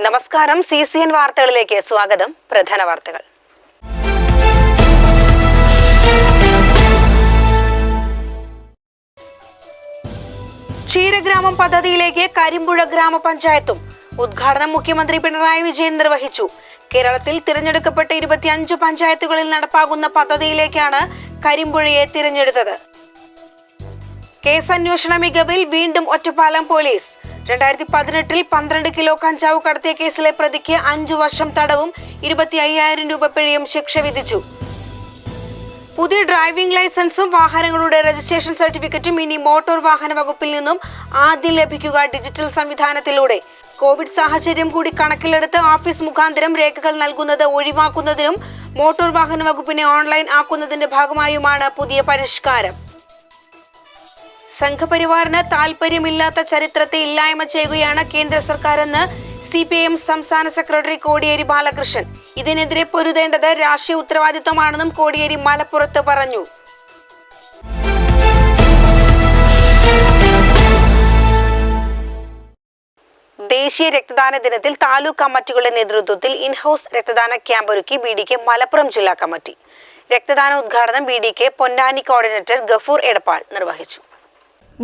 നമസ്കാരം. CCN വാർത്തകളിലേക്ക് സ്വാഗതം. പ്രധാന വാർത്തകൾ. ക്ഷീരഗ്രാമം പദ്ധതിയിലേക്ക് കരിമ്പുഴ ഗ്രാമപഞ്ചായത്തും ഉദ്ഘാടനം മുഖ്യമന്ത്രി പിണറായി വിജയൻ നിർവഹിച്ചു. കേരളത്തിൽ തിരഞ്ഞെടുക്കപ്പെട്ട 25 പഞ്ചായത്തുകളിൽ നടപ്പാകുന്ന പദ്ധതിയിലേക്കാണ് കരിമ്പുഴയെ തിരഞ്ഞെടുത്തത്. കേസന്വേഷണ മികവിൽ വീണ്ടും ഒറ്റപ്പാലം പോലീസ്. 2018 12 കിലോ കഞ്ചാവ് കടത്തിയ കേസിലെ പ്രതിക്ക് 5 വർഷം തടവും 25,000 രൂപ പിഴയും ശിക്ഷ വിധിച്ചു. പുതിയ ഡ്രൈവിംഗ് ലൈസൻസും വാഹനങ്ങളുടെ രജിസ്ട്രേഷൻ സർട്ടിഫിക്കറ്റും ഇനി മോട്ടോർ വാഹന വകുപ്പിൽ നിന്നും ആദ്യം ലഭിക്കുക ഡിജിറ്റൽ സംവിധാനത്തിലൂടെ. കോവിഡ് സാഹചര്യം കൂടി കണക്കിലെടുത്ത് ഓഫീസ് മുഖാന്തരം രേഖകൾ നൽകുന്നത് ഒഴിവാക്കുന്നതിനും മോട്ടോർ വാഹന വകുപ്പിനെ ഓൺലൈൻ ആക്കുന്നതിന്റെ ഭാഗമായുമാണ് പുതിയ പരിഷ്കാരം. സംഘപരിവാറിന് താൽപര്യമില്ലാത്ത ചരിത്രത്തെ ഇല്ലായ്മ ചെയ്യുകയാണ് കേന്ദ്ര സർക്കാരെന്ന് CPIM സംസ്ഥാന സെക്രട്ടറി കോടിയേരി ബാലകൃഷ്ണൻ. ഇതിനെതിരെ പൊരുതേണ്ടത് രാഷ്ട്രീയ ഉത്തരവാദിത്വമാണെന്നും കോടിയേരി മലപ്പുറത്ത് പറഞ്ഞു. ദേശീയ രക്തദാന ദിനത്തിൽ താലൂക്ക് കമ്മിറ്റികളുടെ നേതൃത്വത്തിൽ ഇൻഹൌസ് രക്തദാന ക്യാമ്പ് ഒരുക്കി BDK മലപ്പുറം ജില്ലാ കമ്മിറ്റി. രക്തദാന ഉദ്ഘാടനം BDK പൊന്നാനി കോർഡിനേറ്റർ ഗഫൂർ എടപ്പാൾ നിർവഹിച്ചു.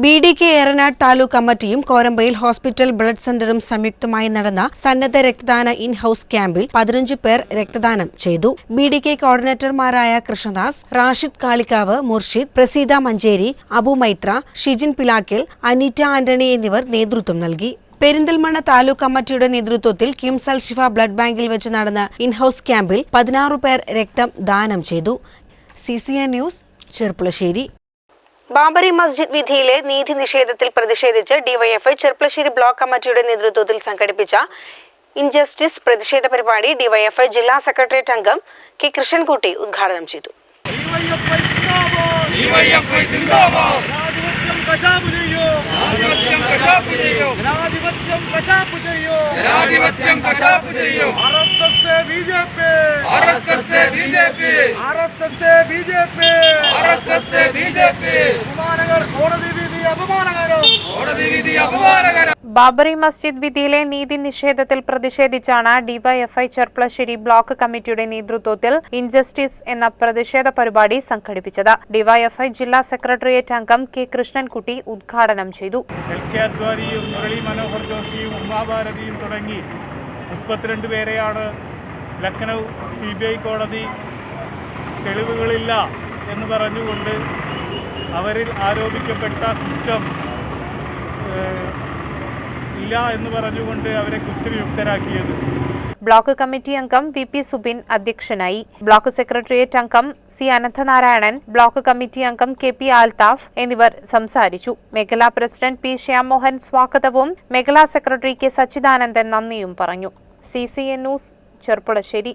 BDK ഏറനാട് താലൂക്ക് കമ്മിറ്റിയും കോരമ്പയിൽ ഹോസ്പിറ്റൽ ബ്ലഡ് സെന്ററും സംയുക്തമായി നടന്ന സന്നദ്ധ രക്തദാന ഇൻഹൌസ് ക്യാമ്പിൽ 15 പേർ രക്തദാനം ചെയ്തു. BDK കോർഡിനേറ്റർമാരായ കൃഷ്ണദാസ്, റാഷിദ് കാളിക്കാവ്, മുർഷിദ്, പ്രസീത മഞ്ചേരി, അബു മൈത്ര, ഷിജിൻ പിലാക്കൽ, അനീറ്റ ആന്റണി എന്നിവർ നേതൃത്വം നൽകി. പെരിന്തൽമണ്ണ താലൂക്ക് കമ്മിറ്റിയുടെ നേതൃത്വത്തിൽ കിംസ് അൽ ഷിഫ ബ്ലഡ് ബാങ്കിൽ വെച്ച് നടന്ന ഇൻഹൌസ് ക്യാമ്പിൽ 16 പേർ രക്തം ദാനം ചെയ്തു. CCN news, Cherpulassery. ബാബറി മസ്ജിദ് വിധിയിലെ നീതി നിഷേധത്തിൽ പ്രതിഷേധിച്ച് DYFI ചെർപ്പുളശ്ശേരി ബ്ലോക്ക് കമ്മിറ്റിയുടെ നേതൃത്വത്തിൽ സംഘടിപ്പിച്ച ഇൻജസ്റ്റിസ് പ്രതിഷേധ പരിപാടി DYFI ജില്ലാ സെക്രട്ടേറിയറ്റ് അംഗം K. കൃഷ്ണൻകുട്ടി ഉദ്ഘാടനം ചെയ്തു. ബാബറി മസ്ജിദ് വിധിയിലെ നീതി നിഷേധത്തിൽ പ്രതിഷേധിച്ചാണ് DYFI ചെർപ്പുളശ്ശേരി ബ്ലോക്ക് കമ്മിറ്റിയുടെ നേതൃത്വത്തിൽ ഇൻജസ്റ്റിസ് എന്ന പ്രതിഷേധ പരിപാടി സംഘടിപ്പിച്ചത്. DYFI ജില്ലാ സെക്രട്ടേറിയറ്റ് അംഗം K. കൃഷ്ണൻകുട്ടി ഉദ്ഘാടനം ചെയ്തു. മുരളി മനോഹർ ജോഷിയും ഉമാഭാരതിയും തുടങ്ങി 32 പേരെയാണ് ലക്നൗ CBI കോടതി തെളിവുകളില്ല എന്ന് പറഞ്ഞുകൊണ്ട് അവരിൽ ആരോപിക്കപ്പെട്ട കുറ്റം ഇല്ല എന്ന് പറഞ്ഞുകൊണ്ട് അവരെ കുറ്റവിമുക്തരാക്കിയത്. ബ്ലോക്ക് കമ്മിറ്റി അംഗം VP സുബിൻ അധ്യക്ഷനായി. ബ്ലോക്ക് സെക്രട്ടേറിയറ്റ് അംഗം C. അനന്തനാരായണൻ, ബ്ലോക്ക് കമ്മിറ്റി അംഗം KP ആൽത്താഫ് എന്നിവർ സംസാരിച്ചു. മേഖലാ പ്രസിഡന്റ് P. ശ്യാംമോഹൻ സ്വാഗതവും മേഖലാ സെക്രട്ടറി K. സച്ചിദാനന്ദൻ നന്ദിയും പറഞ്ഞു. CCN news, Cherpulassery.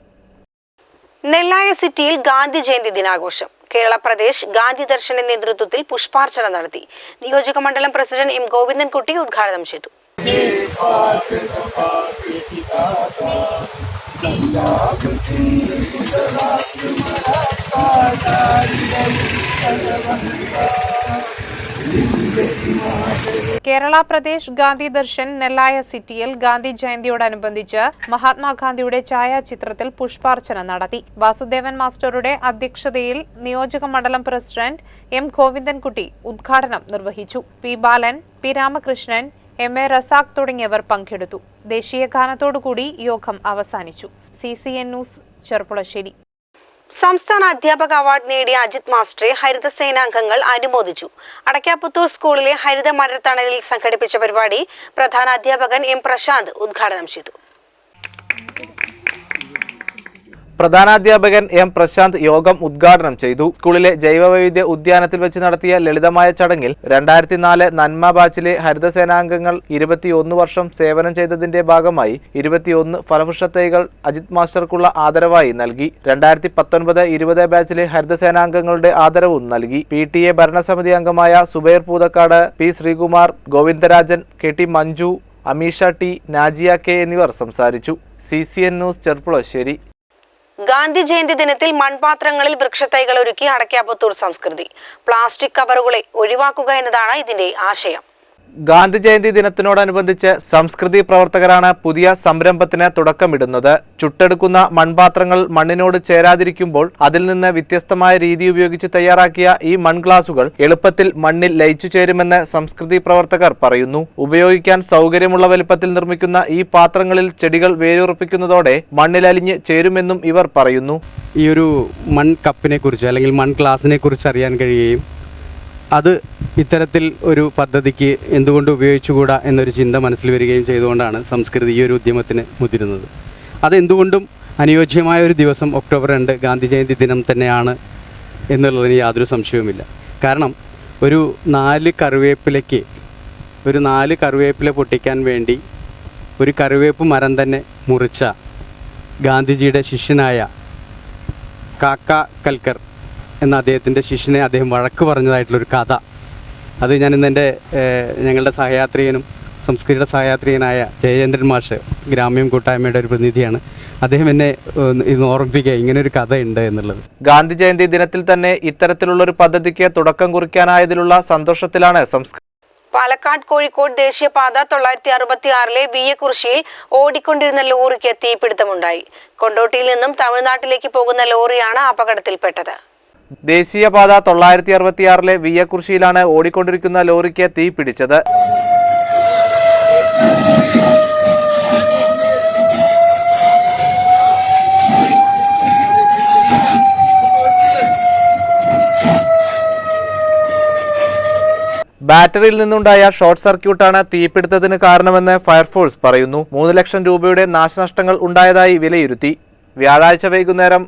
നെല്ലായ സിറ്റിയിൽ ഗാന്ധി ജയന്തി ദിനാഘോഷം. കേരള പ്രദേശ് ഗാന്ധി ദർശന്റെ നേതൃത്വത്തിൽ പുഷ്പാർച്ചന നടത്തി. നിയോജക മണ്ഡലം പ്രസിഡന്റ് M. ഗോവിന്ദൻകുട്ടി ഉദ്ഘാടനം ചെയ്തു. കേരള പ്രദേശ് ഗാന്ധി ദർശൻ നെല്ലായ സിറ്റിയിൽ ഗാന്ധി ജയന്തിയോടനുബന്ധിച്ച് മഹാത്മാഗാന്ധിയുടെ ഛായാചിത്രത്തിൽ പുഷ്പാർച്ചന നടത്തി. വാസുദേവൻ മാസ്റ്ററുടെ അധ്യക്ഷതയിൽ നിയോജക മണ്ഡലം പ്രസിഡന്റ് M. ഗോവിന്ദൻകുട്ടി ഉദ്ഘാടനം നിർവഹിച്ചു. P. Balan, P. Ramakrishnan, M. A. Razak തുടങ്ങിയവർ പങ്കെടുത്തു. ദേശീയ ഗാനത്തോടുകൂടി യോഗം അവസാനിച്ചു. CCN news, Cherpulassery. സംസ്ഥാന അധ്യാപക അവാർഡ് നേടിയ അജിത് മാസ്റ്ററെ ഹരിതസേനാംഗങ്ങൾ അനുമോദിച്ചു. അടയ്ക്കാപുത്തൂർ സ്കൂളിലെ ഹരിത മരത്തണലിൽ സംഘടിപ്പിച്ച പരിപാടി പ്രധാന അധ്യാപകൻ M. പ്രശാന്ത് ഉദ്ഘാടനം ചെയ്തു. പ്രധാനാധ്യാപകൻ M. പ്രശാന്ത് യോഗം ഉദ്ഘാടനം ചെയ്തു. സ്കൂളിലെ ജൈവവൈവിധ്യ ഉദ്യാനത്തിൽ വെച്ച് നടത്തിയ ലളിതമായ ചടങ്ങിൽ 2004 നന്മ ബാച്ചിലെ ഹരിതസേനാംഗങ്ങൾ 21 വർഷം സേവനം ചെയ്തതിന്റെ ഭാഗമായി 21 ഫലവൃക്ഷത്തൈകൾ അജിത് മാസ്റ്റർക്കുള്ള ആദരവായി നൽകി. 2019-20 ബാച്ചിലെ ഹരിതസേനാംഗങ്ങളുടെ ആദരവും നൽകി. PTA ഭരണസമിതി അംഗമായ Zubair Poothakkad, P. Sreekumar, Govindarajan, KT Manju, Ameesha T, Najiya K എന്നിവർ സംസാരിച്ചു. CCN news, Cherpulassery. ഗാന്ധി ജയന്തി ദിനത്തിൽ മൺപാത്രങ്ങളിൽ വൃക്ഷത്തൈകൾ ഒരുക്കി അടയ്ക്കാപുത്തൂർ സംസ്കൃതി. പ്ലാസ്റ്റിക് കവറുകളെ ഒഴിവാക്കുക എന്നതാണ് ഇതിന്റെ ആശയം. ഗാന്ധി ജയന്തി ദിനത്തിനോടനുബന്ധിച്ച് സംസ്കൃതി പ്രവർത്തകരാണ് പുതിയ സംരംഭത്തിന് തുടക്കമിടുന്നത്. ചുട്ടെടുക്കുന്ന മൺപാത്രങ്ങൾ മണ്ണിനോട് ചേരാതിരിക്കുമ്പോൾ അതിൽ നിന്ന് വ്യത്യസ്തമായ രീതി ഉപയോഗിച്ച് തയ്യാറാക്കിയ ഈ മൺഗ്ലാസുകൾ എളുപ്പത്തിൽ മണ്ണിൽ ലയിച്ചു ചേരുമെന്ന് സംസ്കൃതി പ്രവർത്തകർ പറയുന്നു. ഉപയോഗിക്കാൻ സൗകര്യമുള്ള വലുപ്പത്തിൽ നിർമ്മിക്കുന്ന ഈ പാത്രങ്ങളിൽ ചെടികൾ വേരുറപ്പിക്കുന്നതോടെ മണ്ണിലലിഞ്ഞ് ചേരുമെന്നും ഇവർ പറയുന്നു. ഈ ഒരു മൺ കപ്പിനെ കുറിച്ച് അല്ലെങ്കിൽ മൺ ഗ്ലാസിനെ കുറിച്ച് അറിയാൻ കഴിയുകയും അത് ഇത്തരത്തിൽ ഒരു പദ്ധതിക്ക് എന്തുകൊണ്ട് ഉപയോഗിച്ചുകൂടാ എന്നൊരു ചിന്ത മനസ്സിൽ വരികയും ചെയ്തുകൊണ്ടാണ് സംസ്കൃതി ഈ ഒരു ഉദ്യമത്തിന് മുതിരുന്നത്. അതെന്തുകൊണ്ടും അനുയോജ്യമായ ഒരു ദിവസം ഒക്ടോബർ 2 ഗാന്ധി ജയന്തി ദിനം തന്നെയാണ് എന്നുള്ളതിന് യാതൊരു സംശയവുമില്ല. കാരണം ഒരു 4 കറിവേപ്പില പൊട്ടിക്കാൻ വേണ്ടി ഒരു കറിവേപ്പ് മരം തന്നെ മുറിച്ച ഗാന്ധിജിയുടെ ശിഷ്യനായ കാക്ക കൽക്കർ എന്ന അദ്ദേഹത്തിൻ്റെ ശിഷ്യനെ അദ്ദേഹം വഴക്ക് പറഞ്ഞതായിട്ടുള്ളൊരു കഥ, അത് ഞാൻ ഇന്ന് ഞങ്ങളുടെ സഹയാത്രികനും സംസ്കൃതിയുടെ സഹയാത്രികനായ ജയചന്ദ്രൻ മാഷ്, ഗ്രാമ്യം കൂട്ടായ്മയുടെ ഒരു പ്രതിനിധിയാണ്, അദ്ദേഹം എന്നെ ഇത് ഓർമ്മിപ്പിക്കുക ഇങ്ങനൊരു കഥയുണ്ട് എന്നുള്ളത്. ഗാന്ധി ജയന്തി ദിനത്തിൽ തന്നെ ഇത്തരത്തിലുള്ളൊരു പദ്ധതിക്ക് തുടക്കം കുറിക്കാനായതിലുള്ള സന്തോഷത്തിലാണ് പാലക്കാട് കോഴിക്കോട് ദേശീയപാത 966 വിയ്യക്കുറിശ്ശിയിൽ ഓടിക്കൊണ്ടിരുന്ന ലോറിക്ക് തീപിടുത്തമുണ്ടായി. കൊണ്ടോട്ടിയിൽ നിന്നും തമിഴ്നാട്ടിലേക്ക് പോകുന്ന ലോറിയാണ് അപകടത്തിൽപ്പെട്ടത്. ദേശീയപാത 966 വിയ്യക്കുറിശ്ശിയിലാണ് ഓടിക്കൊണ്ടിരിക്കുന്ന ലോറിക്ക് തീ പിടിച്ചത്. ബാറ്ററിയിൽ നിന്നുണ്ടായ ഷോർട്ട് സർക്യൂട്ടാണ് തീപിടുത്തത്തിന് കാരണമെന്ന് ഫയർഫോഴ്സ് പറയുന്നു. 3 ലക്ഷം രൂപയുടെ നാശനഷ്ടങ്ങൾ ഉണ്ടായതായി വിലയിരുത്തി. വ്യാഴാഴ്ച വൈകുന്നേരം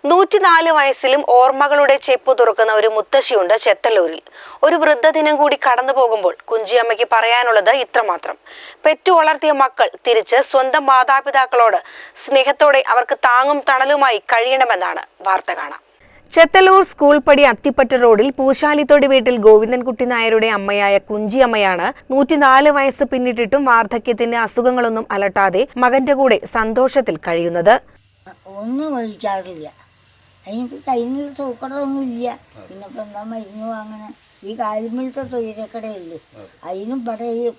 104 വയസ്സിലും ഓർമ്മകളുടെ ചെപ്പ് തുറക്കുന്ന ഒരു മുത്തശ്ശിയുണ്ട് ചെത്തല്ലൂരിൽ. ഒരു വൃദ്ധദിനം കൂടി കടന്നു പോകുമ്പോൾ കുഞ്ചിയമ്മയ്ക്ക് പറയാനുള്ളത് ഇത്രമാത്രം: പെറ്റു വളർത്തിയ മക്കൾ തിരിച്ച് സ്വന്തം മാതാപിതാക്കളോട് സ്നേഹത്തോടെ അവർക്ക് താങ്ങും തണലുമായി കഴിയണമെന്നാണ്. വാർത്ത കാണാം. ചെത്തല്ലൂർ സ്കൂൾ പടി അത്തിപ്പറ്റ റോഡിൽ പൂശാലിത്തോടി വീട്ടിൽ ഗോവിന്ദൻകുട്ടി നായരുടെ അമ്മയായ കുഞ്ചിയമ്മയാണ് 104 വയസ്സ് പിന്നിട്ടിട്ടും വാർദ്ധക്യത്തിന്റെ അസുഖങ്ങളൊന്നും അലട്ടാതെ മകന്റെ കൂടെ സന്തോഷത്തിൽ കഴിയുന്നത്. ഒന്നും ഒഴിക്കാറില്ല, അതിന് കയ്യിൽ സൂക്കടമൊന്നും ഇല്ല. പിന്നെ ഇപ്പം എന്താ മരുന്ന് വാങ്ങണേ? ഈ കാലുമിലത്തെ തൊഴിലക്കടയുള്ളൂ. അതിനും പറയും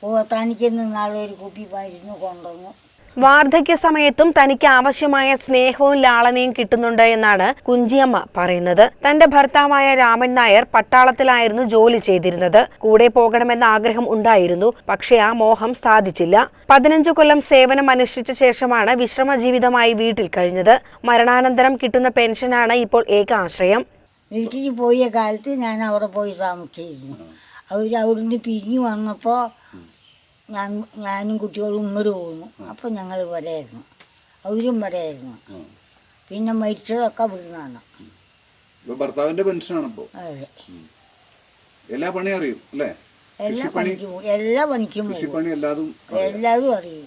പോത്താണിക്ക് നിന്നാളെ ഒരു കുപ്പി മരുന്ന് കൊണ്ടുവന്നു. വാർദ്ധക്യ സമയത്തും തനിക്ക് ആവശ്യമായ സ്നേഹവും ലാളനയും കിട്ടുന്നുണ്ട് എന്നാണ് കുഞ്ചിയമ്മ പറയുന്നത്. തന്റെ ഭർത്താവായ രാമൻ നായർ പട്ടാളത്തിലായിരുന്നു ജോലി ചെയ്തിരുന്നത്. കൂടെ പോകണമെന്ന ആഗ്രഹം ഉണ്ടായിരുന്നു, പക്ഷേ ആ മോഹം സാധിച്ചില്ല. 15 കൊല്ലം സേവനം അനുഷ്ഠിച്ച ശേഷമാണ് വിശ്രമ ജീവിതമായി വീട്ടിൽ കഴിഞ്ഞത്. മരണാനന്തരം കിട്ടുന്ന പെൻഷനാണ് ഇപ്പോൾ ഏക ആശ്രയം. വീട്ടിൽ പോയ കാലത്ത് ഞാൻ അവിടെ പോയി താമസിച്ചിരുന്നു. അവിടുന്ന് പിരിഞ്ഞു വന്നപ്പോൾ ഞാനും കുട്ടികളും ഉമ്മര് പോകുന്നു. അപ്പോൾ ഞങ്ങൾ ഇവിടെ ആയിരുന്നു, അവരും ഇവിടെ ആയിരുന്നു. പിന്നെ മരിച്ചതൊക്കെ ഇവിടുന്നാണ്. ഭർത്താവിന്റെ പെൻഷനാണ് ഇപ്പോൾ. അതെ, എല്ലാ പണിയും അറിയും അല്ലേ? എല്ലാ പണിക്കും എല്ലാതും അറിയും.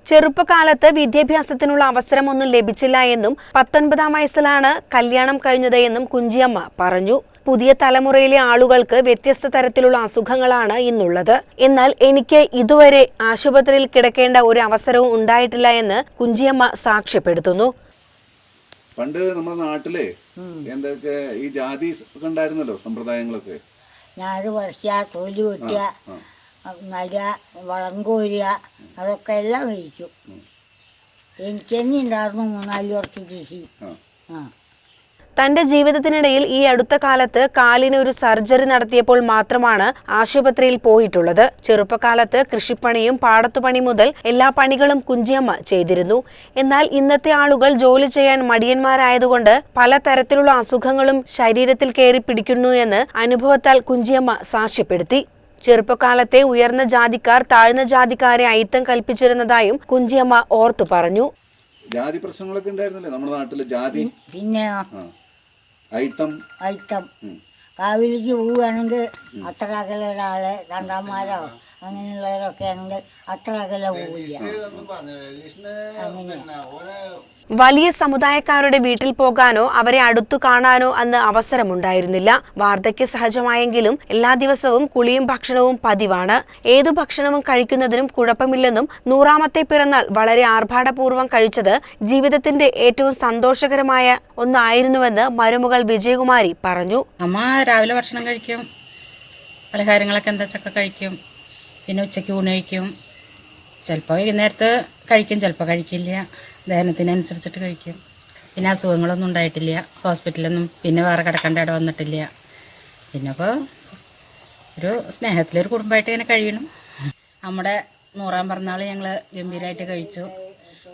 ചെറുപ്പകാലത്ത് വിദ്യാഭ്യാസത്തിനുള്ള അവസരമൊന്നും ലഭിച്ചില്ല എന്നും 19-ാം വയസ്സിലാണ് കല്യാണം കഴിഞ്ഞത് എന്നും കുഞ്ചിയമ്മ പറഞ്ഞു. പുതിയ തലമുറയിലെ ആളുകൾക്ക് വ്യത്യസ്ത തരത്തിലുള്ള അസുഖങ്ങളാണ് ഇന്നുള്ളത്. എന്നാൽ എനിക്ക് ഇതുവരെ ആശുപത്രിയിൽ കിടക്കേണ്ട ഒരു അവസരവും ഉണ്ടായിട്ടില്ല എന്ന് കുഞ്ചിയമ്മ സാക്ഷ്യപ്പെടുത്തുന്നു. പണ്ട് നമ്മുടെ നാട്ടിലെ എന്തൊക്കെ ഈ ജാതി ഒക്കെ ഉണ്ടായിരുന്നല്ലോ, സമ്പ്രദായങ്ങളൊക്കെ. ഞാറ് പറിക്കുക, തോല് വെട്ടുക, നടുക, വളം കോരുക, അതൊക്കെ എല്ലാം കഴിക്കും. എനിക്ക് തന്നെ ഉണ്ടായിരുന്നു 3-4 വർഷം കൃഷി. തന്റെ ജീവിതത്തിനിടയിൽ ഈ അടുത്ത കാലത്ത് കാലിന് ഒരു സർജറി നടത്തിയപ്പോൾ മാത്രമാണ് ആശുപത്രിയിൽ പോയിട്ടുള്ളത്. ചെറുപ്പകാലത്ത് കൃഷിപ്പണിയും പാടത്തുപണി മുതൽ എല്ലാ പണികളും കുഞ്ചിയമ്മ ചെയ്തിരുന്നു. എന്നാൽ ഇന്നത്തെ ആളുകൾ ജോലി ചെയ്യാൻ മടിയന്മാരായതുകൊണ്ട് പലതരത്തിലുള്ള അസുഖങ്ങളും ശരീരത്തിൽ കയറി പിടിക്കുന്നു എന്ന് അനുഭവത്താൽ കുഞ്ചിയമ്മ സാക്ഷ്യപ്പെടുത്തി. ചെറുപ്പകാലത്തെ ഉയർന്ന ജാതിക്കാർ താഴ്ന്ന ജാതിക്കാരെ അയിത്തം കൽപ്പിച്ചിരുന്നതായും കുഞ്ചിയമ്മ ഓർത്തു പറഞ്ഞു. ജാതി പ്രശ്നങ്ങളൊക്കെ ഉണ്ടായിരുന്നല്ലേ നമ്മുടെ നാട്ടില്? ജാതി പിന്നെ അയിത്തം കാവിലേക്ക് പോവുകയാണെങ്കിൽ അത്ര അകല ഒരാളെ തണ്ടാന്മാരോ അങ്ങനെയുള്ളവരൊക്കെ ആണെങ്കിൽ അത്ര അകല പോവില്ല. അങ്ങനെയാ. വലിയ സമുദായക്കാരുടെ വീട്ടിൽ പോകാനോ അവരെ അടുത്തു കാണാനോ അന്ന് അവസരമുണ്ടായിരുന്നില്ല. വാർദ്ധക്യ സഹജമായെങ്കിലും എല്ലാ ദിവസവും കുളിയും ഭക്ഷണവും പതിവാണ്. ഏതു ഭക്ഷണവും കഴിക്കുന്നതിനും കുഴപ്പമില്ലെന്നും 100ാമത്തെ പിറന്നാൾ വളരെ ആർഭാടപൂർവ്വം കഴിച്ചത് ജീവിതത്തിന്റെ ഏറ്റവും സന്തോഷകരമായ ഒന്നായിരുന്നുവെന്ന് മരുമകൾ വിജയകുമാരി പറഞ്ഞു. അമ്മ രാവിലെ ഭക്ഷണം കഴിക്കും, പലഹാരങ്ങളൊക്കെ എന്താ വെച്ചൊക്കെ കഴിക്കും. പിന്നെ ഉച്ചയ്ക്ക് ഊണ് കഴിക്കും. ചിലപ്പോൾ വൈകുന്നേരത്ത് കഴിക്കും, ചിലപ്പോൾ കഴിക്കില്ല. ദഹനത്തിനനുസരിച്ചിട്ട് കഴിക്കും. പിന്നെ അസുഖങ്ങളൊന്നും ഉണ്ടായിട്ടില്ല. ഹോസ്പിറ്റലൊന്നും പിന്നെ വേറെ കിടക്കേണ്ട ഇടം വന്നിട്ടില്ല. പിന്നെ ഇപ്പോൾ ഒരു സ്നേഹത്തിലൊരു കുടുംബമായിട്ട് ഇങ്ങനെ കഴിയണം. നമ്മുടെ 100-ാം പിറന്നാൾ ഞങ്ങൾ ഗംഭീരമായിട്ട് കഴിച്ചു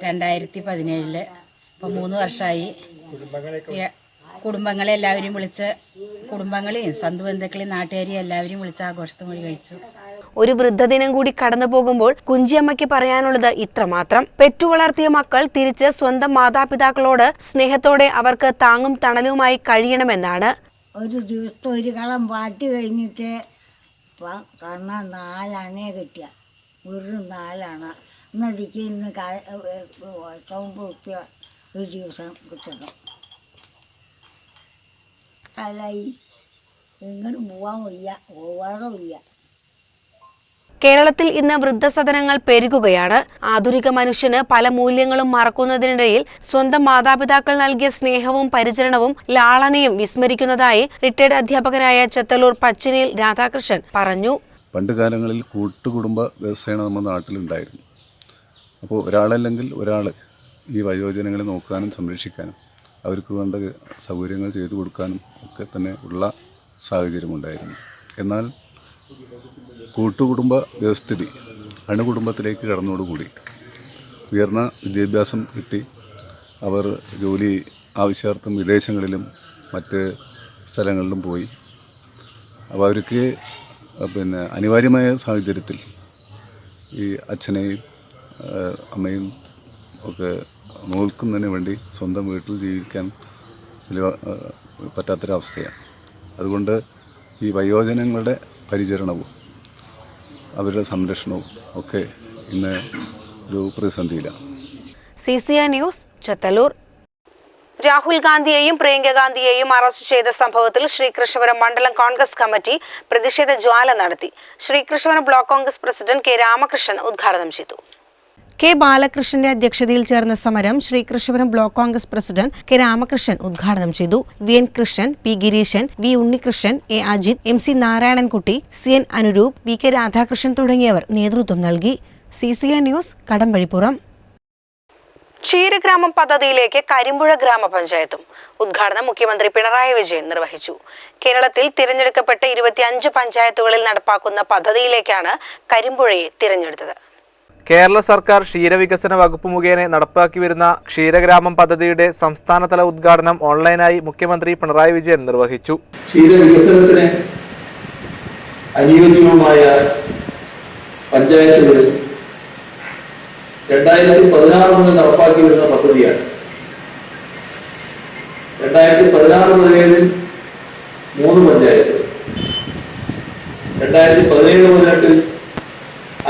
2017. ഇപ്പോൾ 3 വർഷമായി. കുടുംബങ്ങളെ എല്ലാവരും വിളിച്ച്, കുടുംബങ്ങളെയും ബന്ധുക്കളെയും നാട്ടുകാരെയും എല്ലാവരും വിളിച്ച് ആഘോഷത്തിന് വഴി കഴിച്ചു. ഒരു വൃദ്ധദിനം കൂടി കടന്നു പോകുമ്പോൾ കുഞ്ചിയമ്മയ്ക്ക് പറയാനുള്ളത് ഇത്രമാത്രം: പെറ്റു വളർത്തിയ മക്കൾ തിരിച്ച് സ്വന്തം മാതാപിതാക്കളോട് സ്നേഹത്തോടെ അവർക്ക് താങ്ങും തണലുമായി കഴിയണമെന്നാണ്. ഒരു ദിവസത്തെ ഒരു കളം പാട്ട് കഴിഞ്ഞിട്ട് കാരണം 4 അണയെ കിട്ടിയ വെറും 4 അണ. ഇന്നതിക്ക് ഇന്ന് 90 റുപ്യ ഒരു ദിവസം കിട്ടണം. അല്ലായി എങ്ങോട്ടും പോവാൻ വയ്യ, പോവാറോ ഇല്ല. കേരളത്തിൽ ഇന്ന് വൃദ്ധസദനങ്ങൾ പെരുകുകയാണ്. ആധുനിക മനുഷ്യന് പല മൂല്യങ്ങളും മറക്കുന്നതിനിടയിൽ സ്വന്തം മാതാപിതാക്കൾ നൽകിയ സ്നേഹവും പരിചരണവും ലാളനയും വിസ്മരിക്കുന്നതായി റിട്ടയർഡ് അധ്യാപകനായ ചെത്തല്ലൂർ പച്ചിനിയിൽ രാധാകൃഷ്ണൻ പറഞ്ഞു. പണ്ട് കാലങ്ങളിൽ കൂട്ടുകുടുംബ വ്യവസ്ഥയാണ് നമ്മുടെ നാട്ടിലുണ്ടായിരുന്നു. അപ്പോൾ ഒരാളല്ലെങ്കിൽ ഒരാൾ ഈ വയോജനങ്ങളെ നോക്കാനും സംരക്ഷിക്കാനും അവർക്ക് വേണ്ട സൗകര്യങ്ങൾ ചെയ്തു കൊടുക്കാനും ഒക്കെ തന്നെ ഉള്ള സാഹചര്യമുണ്ടായിരുന്നു. എന്നാൽ കൂട്ടുകുടുംബ വ്യവസ്ഥിതി അണുകുടുംബത്തിലേക്ക് കടന്നതോടുകൂടി ഉയർന്ന വിദ്യാഭ്യാസം കിട്ടി അവർ ജോലി ആവശ്യാർത്ഥം വിദേശങ്ങളിലും മറ്റ് സ്ഥലങ്ങളിലും പോയി. അപ്പോൾ അവർക്ക് അനിവാര്യമായ സാഹചര്യത്തിൽ ഈ അച്ഛനെയും അമ്മയും ഒക്കെ നോക്കുന്നതിന് വേണ്ടി സ്വന്തം വീട്ടിൽ ജീവിക്കാൻ പറ്റാത്തൊരവസ്ഥയാണ്. അതുകൊണ്ട് ഈ വയോജനങ്ങളുടെ പരിചരണവും അവരുടെ സംരക്ഷണവും ഒക്കെ ഇന്ന് ഒരു പ്രതിസന്ധിയിലാണ്. CCI news, Chethallur. രാഹുൽ ഗാന്ധിയെയും പ്രിയങ്ക ഗാന്ധിയെയും അറസ്റ്റ് ചെയ്ത സംഭവത്തിൽ ശ്രീകൃഷ്ണപുരം മണ്ഡലം കോൺഗ്രസ് കമ്മിറ്റി പ്രതിഷേധ ജ്വാല നടത്തി. Sreekrishnapuram block Congress president K. Ramakrishnan ഉദ്ഘാടനം ചെയ്തു. K. ബാലകൃഷ്ണന്റെ അധ്യക്ഷതയിൽ ചേർന്ന സമരം Sreekrishnapuram block Congress president K. Ramakrishnan ഉദ്ഘാടനം ചെയ്തു. VN Krishnan, P. Gireesan, V. Unnikrishnan, A. Ajith, MC Narayanankutty, CN Anuroop, VK Radhakrishnan തുടങ്ങിയവർ നേതൃത്വം നൽകി. CCI news, Kadampazhipuram. ക്ഷീരഗ്രാമം പദ്ധതിയിലേക്ക് കരിമ്പുഴ ഗ്രാമപഞ്ചായത്തും ഉദ്ഘാടനം മുഖ്യമന്ത്രി പിണറായി വിജയൻ നിർവഹിച്ചു. കേരളത്തിൽ തിരഞ്ഞെടുക്കപ്പെട്ട 25 പഞ്ചായത്തുകളിൽ നടപ്പാക്കുന്ന പദ്ധതിയിലേക്കാണ് കരിമ്പുഴയെ തിരഞ്ഞെടുത്തത്. കേരള സർക്കാർ ക്ഷീരവികസന വകുപ്പ് മുഖേന നടപ്പാക്കി വരുന്ന ക്ഷീരഗ്രാമം പദ്ധതിയുടെ സംസ്ഥാനതല ഉദ്ഘാടനം ഓൺലൈനായി മുഖ്യമന്ത്രി പിണറായി വിജയൻ നിർവഹിച്ചു. ക്ഷീരവികസനത്തിന് അനുയോജ്യമായ പഞ്ചായത്തുകളിൽ 2016 മുതൽ നടപ്പാക്കി വരുന്ന പദ്ധതിയാണ്. 2016-17 3 പഞ്ചായത്ത്, 2017-18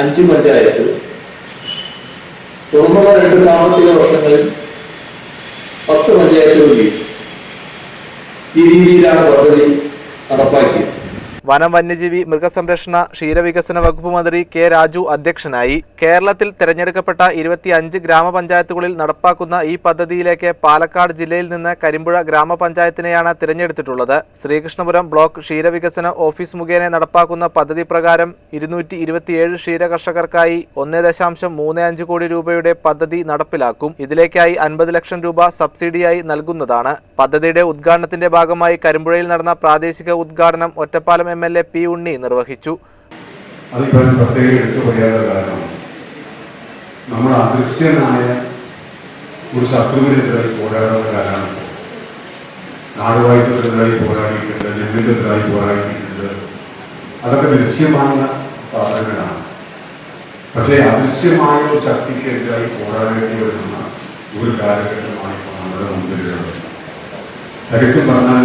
5 പഞ്ചായത്ത്, തുടർന്നുള്ള 2 സാമ്പത്തിക വർഷങ്ങളിൽ 10 പഞ്ചായത്തുകൾ. ഈ രീതിയിലാണ് പദ്ധതി നടപ്പാക്കിയത്. വനം, വന്യജീവി, മൃഗസംരക്ഷണ, ക്ഷീരവികസന വകുപ്പ് മന്ത്രി K. രാജു അധ്യക്ഷനായി. കേരളത്തിൽ തിരഞ്ഞെടുക്കപ്പെട്ട 25 ഗ്രാമപഞ്ചായത്തുകളിൽ നടപ്പാക്കുന്ന ഈ പദ്ധതിയിലേക്ക് പാലക്കാട് ജില്ലയിൽ നിന്ന് കരിമ്പുഴ ഗ്രാമപഞ്ചായത്തിനെയാണ് തിരഞ്ഞെടുത്തിട്ടുള്ളത്. ശ്രീകൃഷ്ണപുരം ബ്ലോക്ക് ക്ഷീരവികസന ഓഫീസ് മുഖേന നടപ്പാക്കുന്ന പദ്ധതി പ്രകാരം 227 ക്ഷീര കർഷകർക്കായി 1.35 കോടി രൂപയുടെ പദ്ധതി നടപ്പിലാക്കും. ഇതിലേക്കായി 50 ലക്ഷം രൂപ സബ്സിഡിയായി നൽകുന്നതാണ്. പദ്ധതിയുടെ ഉദ്ഘാടനത്തിന്റെ ഭാഗമായി കരിമ്പുഴയിൽ നടന്ന പ്രാദേശിക ഉദ്ഘാടനം ഒറ്റപ്പാലം MLA P. ഉണ്ണി നിർവഹിച്ചു. അതിപ്പോൾ പ്രത്യേകം എടുത്തു പറയാനുള്ള കാരണം നമ്മൾ അദൃശ്യനായ ഒരു ശത്രുവിനെതിരായി പോരാടുന്നവരാണ്. നാടുവാഴ്ത്തത്തിനെതിരായി പോരാടിയിട്ടുണ്ട്, ജന്മിക്കെതിരായി പോരാടിയിട്ടുണ്ട്. അതൊക്കെ ദൃശ്യമായ സാധനങ്ങളാണ്. പക്ഷേ അദൃശ്യമായ ഒരു ശക്തിക്കെതിരായി പോരാടേണ്ടി വരുന്ന ഒരു കാലഘട്ടമാണ് ഇപ്പോൾ നമ്മുടെ മുമ്പിലുള്ളത്. തികച്ചും പറഞ്ഞാൽ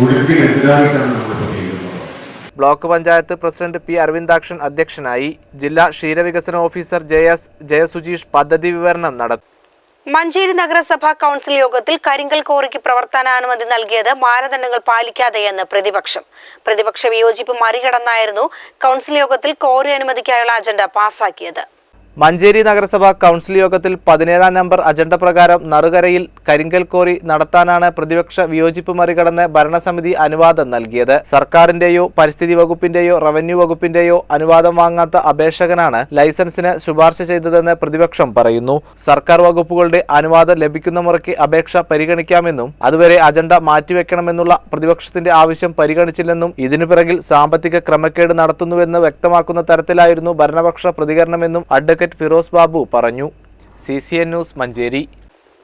ഒഴുക്കിനെതിരായിട്ടാണ് നമ്മൾ പറയുന്നത്. Block panchayat president P. Aravindakshan അധ്യക്ഷനായി. ജില്ലാ ക്ഷീരവികസന ഓഫീസർ ജയസുജീഷ് പദ്ധതി വിവരണം നടത്തി. മഞ്ചേരി നഗരസഭ കൗൺസിൽ യോഗത്തിൽ കരിങ്കൽ കോറിക്ക് പ്രവർത്തനാനുമതി നൽകിയത് മാനദണ്ഡങ്ങൾ പാലിക്കാതെയെന്ന് പ്രതിപക്ഷം. പ്രതിപക്ഷ വിയോജിപ്പ് മറികടന്നായിരുന്നു കൗൺസിൽ യോഗത്തിൽ കോറി അനുമതിക്കായുള്ള അജണ്ട പാസാക്കിയത്. മഞ്ചേരി നഗരസഭ കൗൺസിൽ യോഗത്തിൽ 17-ാം നമ്പർ അജണ്ട പ്രകാരം നറുകരയിൽ കരിങ്കൽ കോറി നടത്താനാണ് പ്രതിപക്ഷ വിയോജിപ്പ് മറികടന്ന് ഭരണസമിതി അനുവാദം നൽകിയത്. സർക്കാരിന്റെയോ പരിസ്ഥിതി വകുപ്പിന്റെയോ റവന്യൂ വകുപ്പിന്റെയോ അനുവാദം വാങ്ങാത്ത അപേക്ഷകനാണ് ലൈസൻസിന് ശുപാർശ ചെയ്തതെന്ന് പ്രതിപക്ഷം പറയുന്നു. സർക്കാർ വകുപ്പുകളുടെ അനുവാദം ലഭിക്കുന്ന മുറയ്ക്ക് അപേക്ഷ പരിഗണിക്കാമെന്നും അതുവരെ അജണ്ട മാറ്റിവെക്കണമെന്നുള്ള പ്രതിപക്ഷത്തിന്റെ ആവശ്യം പരിഗണിച്ചില്ലെന്നും ഇതിനു പിറകിൽ സാമ്പത്തിക ക്രമക്കേട് നടത്തുന്നുവെന്ന് വ്യക്തമാക്കുന്ന തരത്തിലായിരുന്നു ഭരണപക്ഷ പ്രതികരണമെന്നും അഡ്വക്കേറ്റ് ഫിറോസ് ബാബു പറഞ്ഞു. CCN news Manjeri.